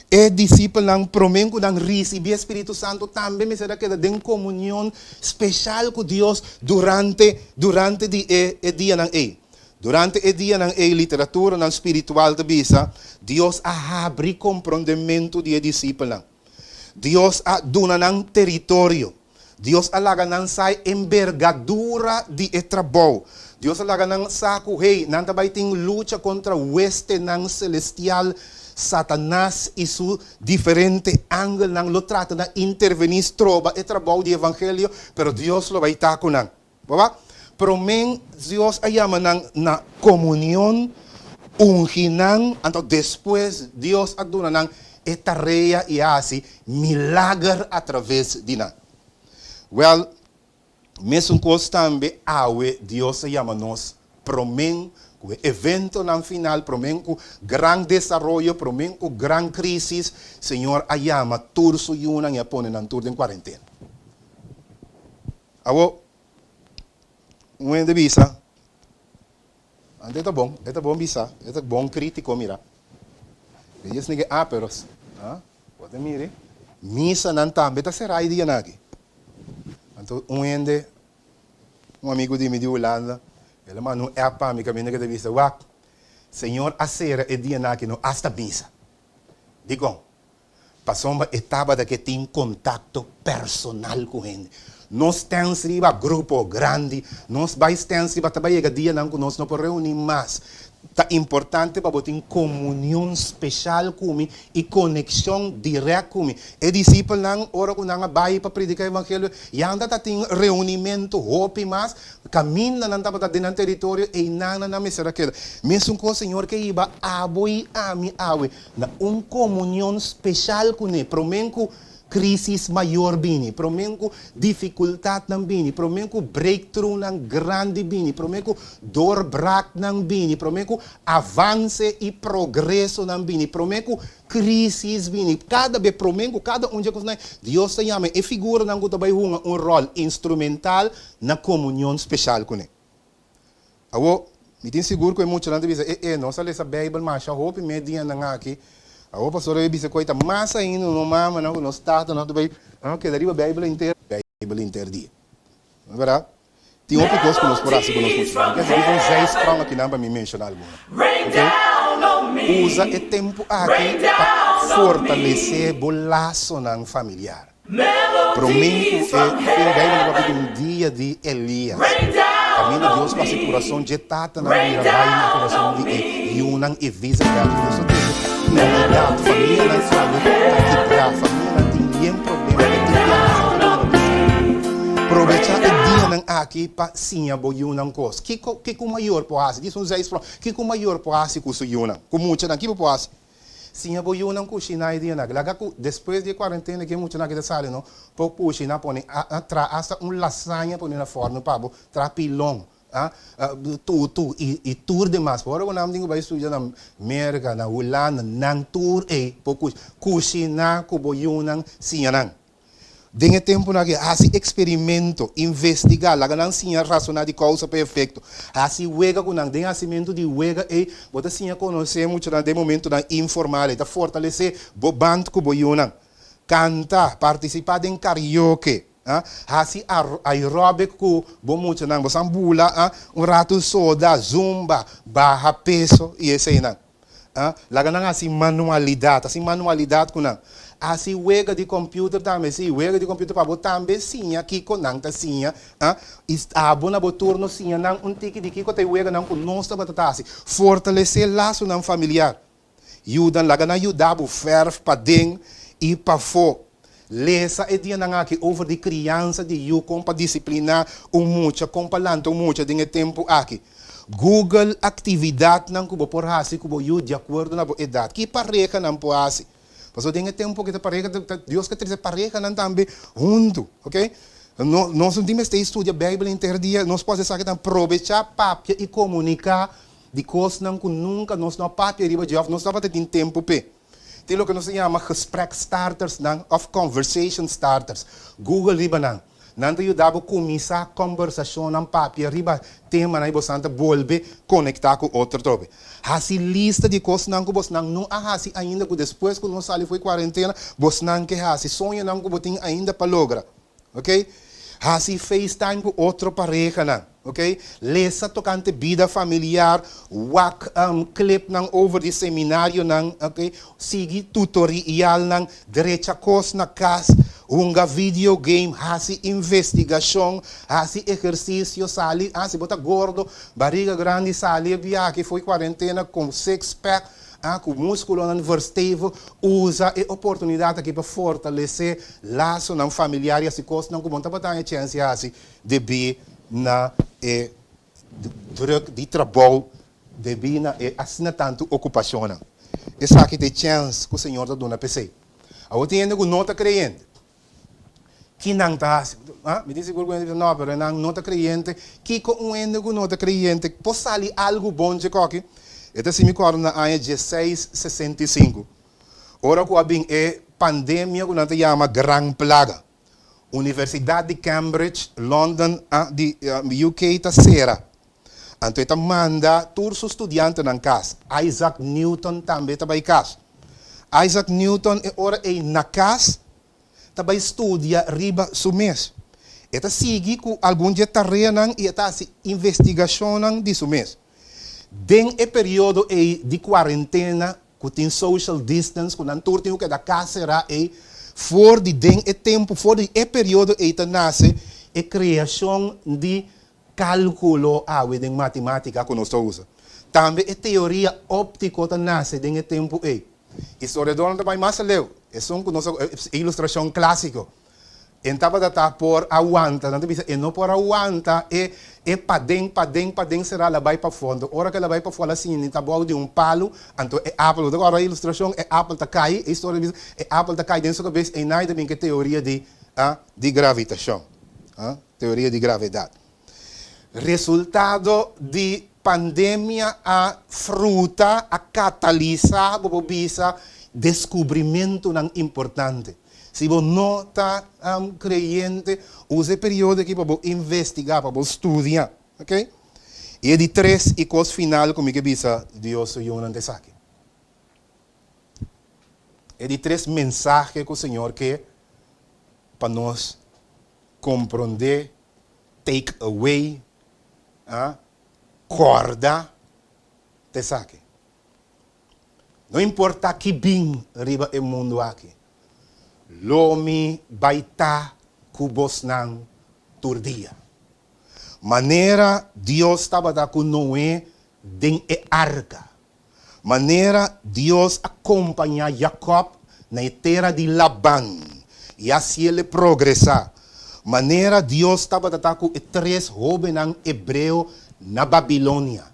E discípulo não promen que não receber Espírito Santo também me será que tem comunhão especial com Deus durante o dia não é. Durante o dia na literatura na espiritual da bisa, Deus abre compreendimento de discípulos. Deus dona nang território. Deus alaga nang sai envergadura de trabalho. Deus alaga nang sa kuhei, nang tabay ting lucha contra o oeste nang celestial Satanás e su diferente ângulo nang lo trata na intervenir trova e trabalho de evangelho, pero Deus lo vai estar com nang. Baba? Promen Deus ayama na comunhão unginan, então depois Deus aduna nang etareia e assim milagre através de nang. Well, mesmo coisa também awe Deus ayama nos promen com evento no final, promen com grande desenvolvimento, promen com grande crise, Senhor ayama turso yunang e apone nang tur em quarentena. Awo de bisa, ante tá bom bisa, é bom crítico mira. Eles ninguém aperos, pode mire, misa não também tá será dia nagi. Então um amigo de mim de Holanda, ele mandou para mim caminho que bisa, wak, Senhor a ser é dia nagi no hasta misa. Digo, passou uma etapa da que tem contato personal com ele. Nós temos riba grupo grande, nós temos riba também dia não nós não podemos reunir mais. Tá importante para botar comunhão especial comigo e conexão direta comigo. E discípulo não ora com nanga vai para predicar o evangelho, e anda tá tem reunimento, hope mais, caminha não tá para dentro do território e nada na mesa daquela. Mesmo com o Senhor que iba aboi ami awe na comunhão especial com ele, promenco crisis maior bini, promenco dificuldade não bini, promenco breakthrough não grande bini, promenco doorbraak não bini, promenco avance e progresso não bini, promenco crisis bini. Cada vez promenco, cada dia que Deus te chama e figura não que também rol instrumental na comunhão especial com ele. Awo, me tem seguro que é muito não dizer, nossa essa Bíblia mas a hope media não aqui. A pastor é bisa coisa mais ainda no mama não no estado não também que daria a Bíblia inteira dia. Não é verdade? Tem outra coisa que nós por assim que nós continuamos. Que é seis para que não para me mencionar alguma. Usa o tempo aqui para fortalecer o laço não familiar. Prometo que um dia de Elias. Caminho de Deus para o coração de tata na vida vai no coração de Yunang e visa que Deus a família não sabe a família não tem nenhum problema aproveitar o dia nang aqui pa sinha bo yunang kos. Kiko maior po asi. Diz uns 10 kiko maior po asi kuso yunang. Kumucha nang kipo po asi. Sinha bo yunang kusinay dia nag. Laga ku depois de quarentena que mucha nag sale no. Po pushi na poni tra hasta lasanha poni na forno pabo tra pilong. E tour de mas. Agora o nome dingo vai estudar na América, na Holanda, nang tour po kusina kubo yunang sinha nang. Dengue tempo na que assim experimento, investigar, lá não tinha racional de causa para efeito. Assim wega com não tem acimento de wega e bota sim conhecer muito na de momento na informal, da fortalecer band com boiuna, cantar, participar em karaoke, assim aeróbico com bom muito na bosambula, rato soda, zumba, barra peso e esse aí não. Lá não assim manualidade com não. Assim, wega de computer também, sim, wega de computer para botar também, sim, aqui com nanta, sim, abona boturno, sim, não, tique de kiko, tem wega, não, com nossa batata, assim, fortalecer laço não familiar, ajuda, lá, na ajudar, o ferro, para dentro e para fora, lesa, é dia, não, aqui, over de criança, de you, com para disciplinar, mucha, com para lanto, mucha, de tempo, aqui. Google, atividade, não, cubo, por assim, cubo, you, de acordo, na idade, que pareja, não, por assim. Passou tem tempo que a pareja, Deus que traz a pareja não também junto, ok? Nós não temos que estudar a Bíblia inteiro dia, nós podemos aproveitar papel e comunicar de coisas que nunca nós não papel riba de nós não temos tempo para. Tem o que nós chamamos gesprek starters of conversation starters. Google riba não. Não te ajudava a começar a conversação na papel riba tema na você volve conectar com outro trobe. Assim lista de coisas que você não assim ainda que depois que nós saímos foi quarentena você não quer assim sonha não que você ainda para lograr, ok? Assim FaceTime com outro pareja não, ok? Lesa tocante vida familiar, wak clip não over de seminário não, ok? Siga tutorial não, direita coisa na casa. Videogame, assim investigação, assim exercício, sali, assim bota gordo, barriga grande, sali, viagem, foi quarentena com six-pack, com músculo versátil, usa a oportunidade aqui para fortalecer laço não familiar e assim coisas não como para ter chance assim de vir na druk de trabalho, de vir na assim tanto ocupação não. Essa aqui tem chance que o Senhor está dando a PC. A outra ainda que não está crente. Que não está, me diz que não, pero não está crente, que com um ende que não está crente, pode sair algo bom de qualquer. Então, se me acordo na ano 1665, ora que havia pandemia que não se chama Gran Plaga. Universidade de Cambridge, London, de UK, está será. Então, ele manda todos os estudantes na casa. Isaac Newton também está em casa. Isaac Newton, ora na casa, também estudia riba su mês. Eta sigue com algum dia tarefa e eta investigação de su mês. Den e período de quarentena, que tem social distance, que não turno que da casa será for de den e tempo, for de período eta nasce a criação de cálculo de matemática que nós usamos. Também a teoria óptica nasce den e tempo historiador também mais leu. É ilustração clássica. Então, está por aguanta, não por aguanta, padem será lá vai para fundo. Ora que lá vai para fora assim, está bom de palo, então é Apple. Agora a ilustração é Apple tá cai, a história é Apple tá cai dentro da cabeça, e nada bem que teoria de gravitação, teoria de gravidade. Resultado de pandemia a fruta a catalisar a descobrimento importante. Se você não está crente, use o período aqui para investigar, para estudar. Ok? E de 3 e coisa final, como que diz Deus e eu não te saque. É de 3 mensagens que o Senhor quer para nós compreender, take away, corda, te saque. Não importa que bem riba o mundo aqui. Lomi baita kubos nang turdia. Maneira Deus estava da com Noé den e arca. Maneira Deus acompanha Jacob na terra de Labán. E assim ele progressa. Manera Dios estaba tratando con 3 jóvenes hebreos na Babilonia.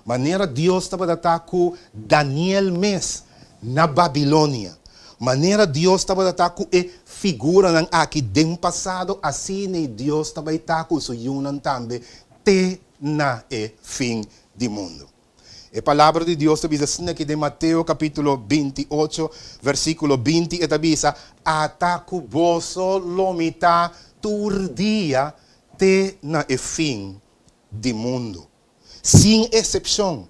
Manera Dios estaba tratando con Daniel mes na Babilonia. Manera Dios estaba tratando com figura ng aqui den passado, assim ne Deus estava tratando com yunan também te na fim do mundo. A palavra de Deus diz assim aqui de Mateus capítulo 28, versículo 20, e diz: ataco vosso lomita turdia te na fim do mundo. Sem exceção,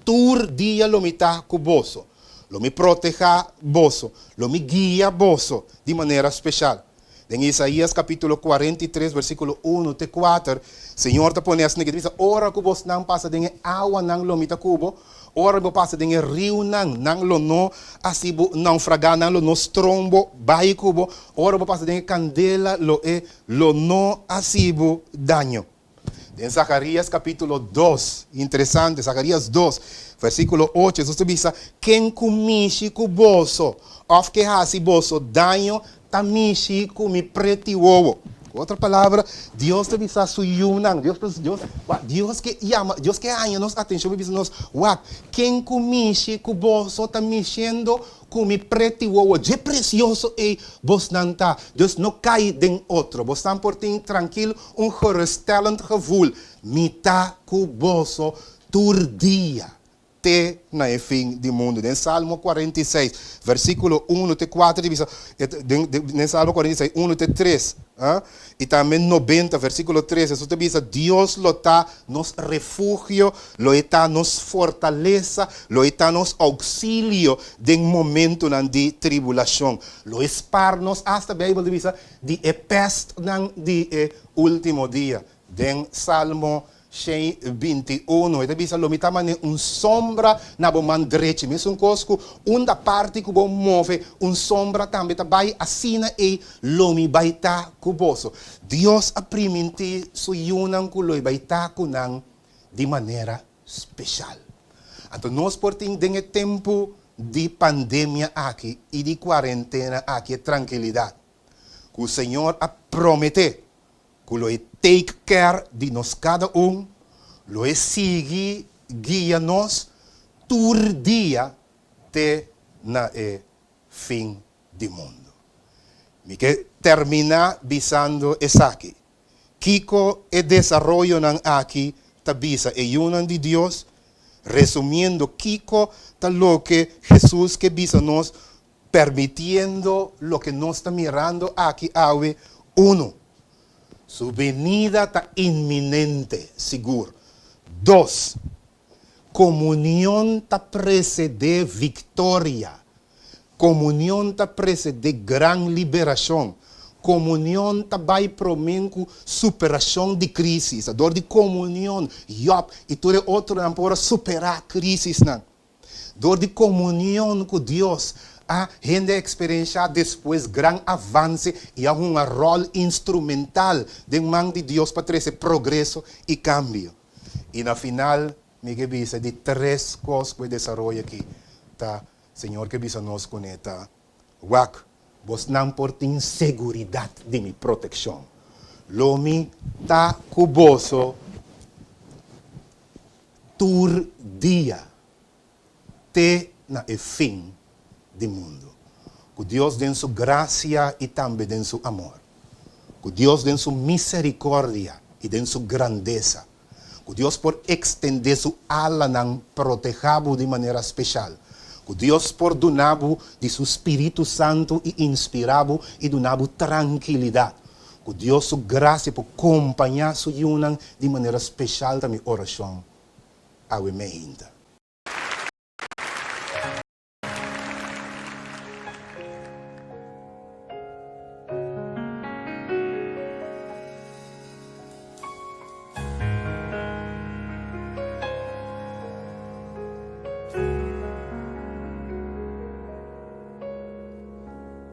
turdia lomita cuboso. Lo me proteja vosso, lo me guia vosso de maneira especial. Em Isaías capítulo 43, versículo 1 até 4, Senhor te põe assim que diz: ora que vos não passa de água não lomita cubo, ora que passa de rio não lo no, assim não fragar não lo no strombo, bai cubo, ora que passa de candela lo no assim daño. En Zacarías capítulo 2, interessante, Zacarías 2, versículo 8, Jesus diz: quem comiche com bolso, of que hace bolso daño, tamiche com mi preti ovo. Outra palavra, Deus te diz a suyunan, Deus que ama, Deus que ama nos atenção, diz nos, quem comiche com bolso, tamichendo com mi preti ovo, de precioso é vos nanta, Deus não cai den outro, vos não portem tranquilo, geruststellend gevoel, mita com bolso, turdia. Te na fim do mundo. Em Salmo 46, versículo 1 até 4, em Salmo 46, 1 até 3, e também 90, versículo 13, isso diz: Deus lo está nos refúgio, lo está nos fortaleza, lo está nos auxílio de momento de tribulação, lo espar-nos, hasta a Bíblia diz, de peste de último dia. Em Salmo 21, e diz: lo mitamane sombra na bom direito, mesmo cosco, da parte que bom move, sombra também vai assina e lo mi baita cuboso. Deus aprimenti suyunan ku lo baita kunan de maneira especial. Então nós portem den tempo de pandemia aqui e de quarentena aqui, tranquilidade. Que o Senhor a prometer que lo take care de nós cada lo sigue, guia-nos, turdia te na fim do mundo. Me que terminar bisando essa aqui. Kiko e desarrollo nan aqui tabisa e yunan de Deus, resumiendo Kiko ta lo que Jesús que bisa nos, permitiendo lo que nos está mirando aquí awe, 1. Su venida está inminente, seguro. 2. Comunión está precede victoria. Comunión está precede gran liberación. Comunión está vai promenco superação de crisis. A dor de comunión, Job e todo outro não pode superar crisis não. Dor de comunión com Deus. A gente experienciar depois grande avanço e há um rol instrumental de mão de Deus para trazer progresso e cambio. E na final, me que visa de 3 coisas que desenvolve aqui. Tá, Senhor, que visa nos conecta. Vos não portem segurança de minha proteção. Lomi tá cuboso tur dia te na fim do mundo. Que Deus dê sua graça e também dê seu amor. Que Deus dê sua misericórdia e dê sua grandeza. Que Deus por estender sua ala não protejabo de maneira especial. Que Deus por donabo de seu Espírito Santo e inspirabo e donabo tranquilidade. Que Deus sua graça por acompanhar sua união de maneira especial da minha oração. Amém.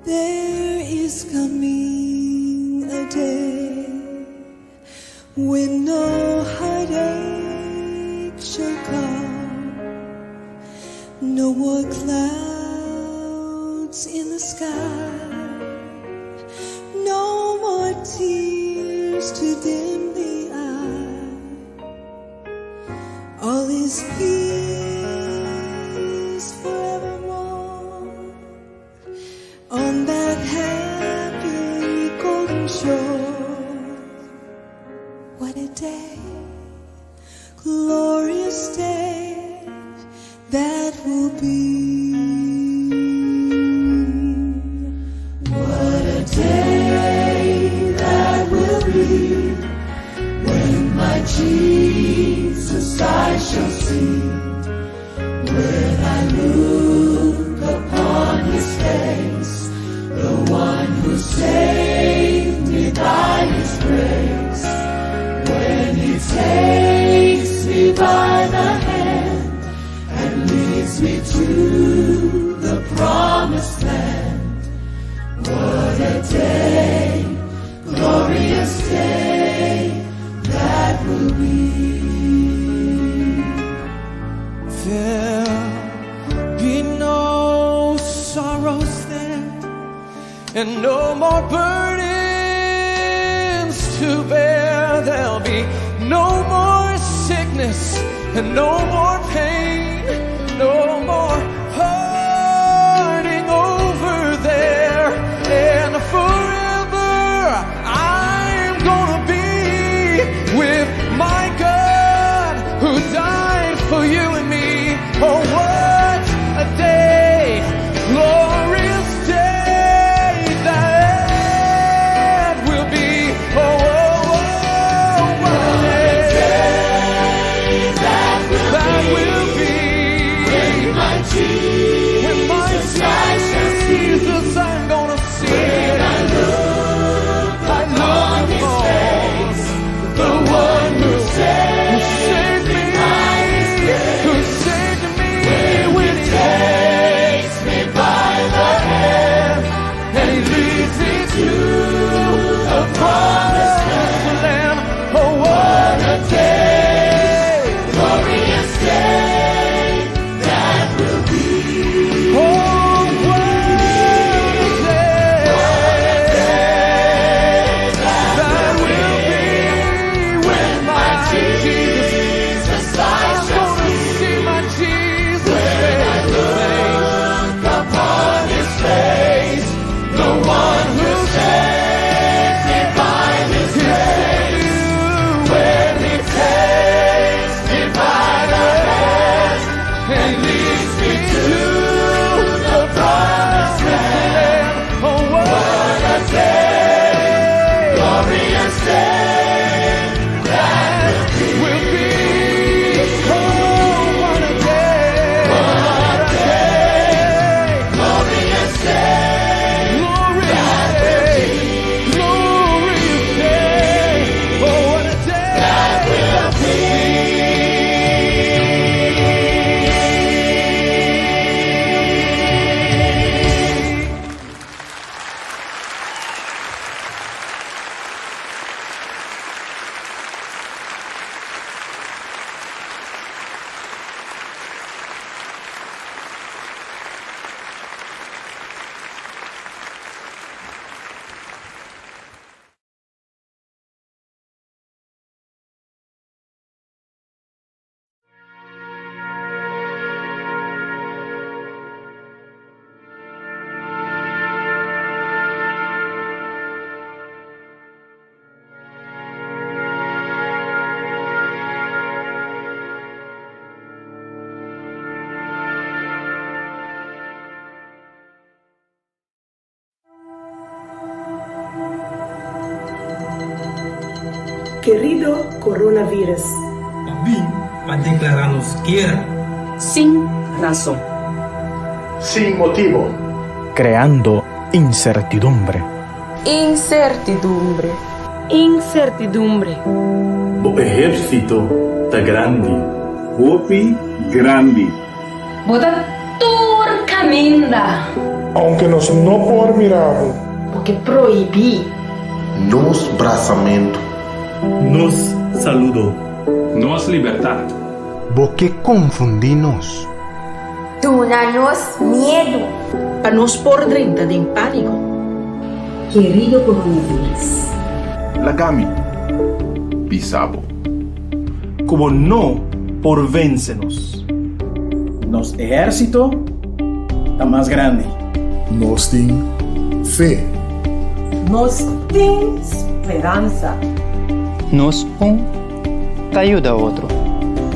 There is coming a day when no heartache shall come, no more clouds in the sky, no more tears His peace forevermore on that happy golden shore. What a day, glorious day that will be. What a day that will be when my Jesus I shall see. When I look upon His face, the one who saved me by His grace. When He takes me by the hand and leads me to the promised land. What a day, glorious day that will be. There'll be no sorrows there, and no more burdens to bear. There'll be no more sickness and no more pain, no more hurting over there. And forever I'm gonna be with my God who died for you and me. Oh, what a day, glorious day that will be. Oh, oh, oh, what a day that will be. When my Jesus I'm gonna see. When I look upon His face, the one who saved me, who saved me, when He takes me by the hand and He leads me to the promised land. Oh, what a day, glorious day that will be. Oh, Querido coronavirus, Abim a declararnos guerra. Sin razón. Sin motivo. Creando incertidumbre. Incertidumbre. Incertidumbre. O ejército está grande. Hopi grande. Bota turcaminda. Aunque nos no por mirar. Porque proibí. Nos braçamento. Nos saludo. Nos libertad. Porque confundinos. Duna-nos miedo. A nos por drinta en pánico. Querido coronavirus. Lagami. Pisabo. Como no por vencernos. Nos ejército está más grande. Nos tem fe. Nos tem esperanza. Nos te ayuda a otro.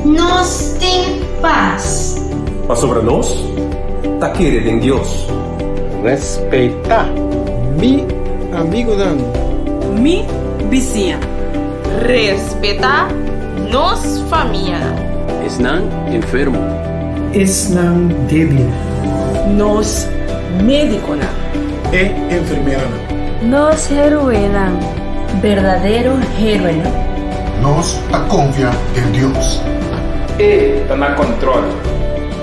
Nos tem paz. Mas sobre nós, tá querer em Deus. Respeitar. Mi amigo Dan. Mi vizinha. Respetar nos família. Están enfermo. Estão débil. Nos médico. É enfermeira. Nos heroína. Verdadero héroe. Nos a confia em Deus. Está na controle.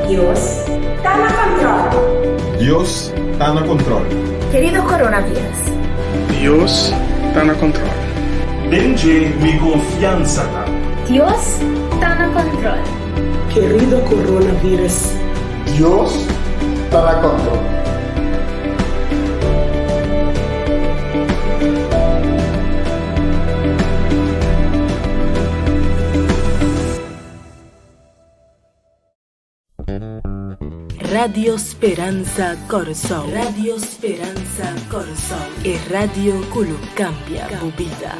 Dios está na controle. Deus está no controle. Querido coronavírus. Deus está no controle. Benje mi confianza tá. Dios está no control. Querido coronavírus. Deus está no controle. Radio Speranza Corazón. Radio Speranza Corazón. E Radio Culu cambia tu vida.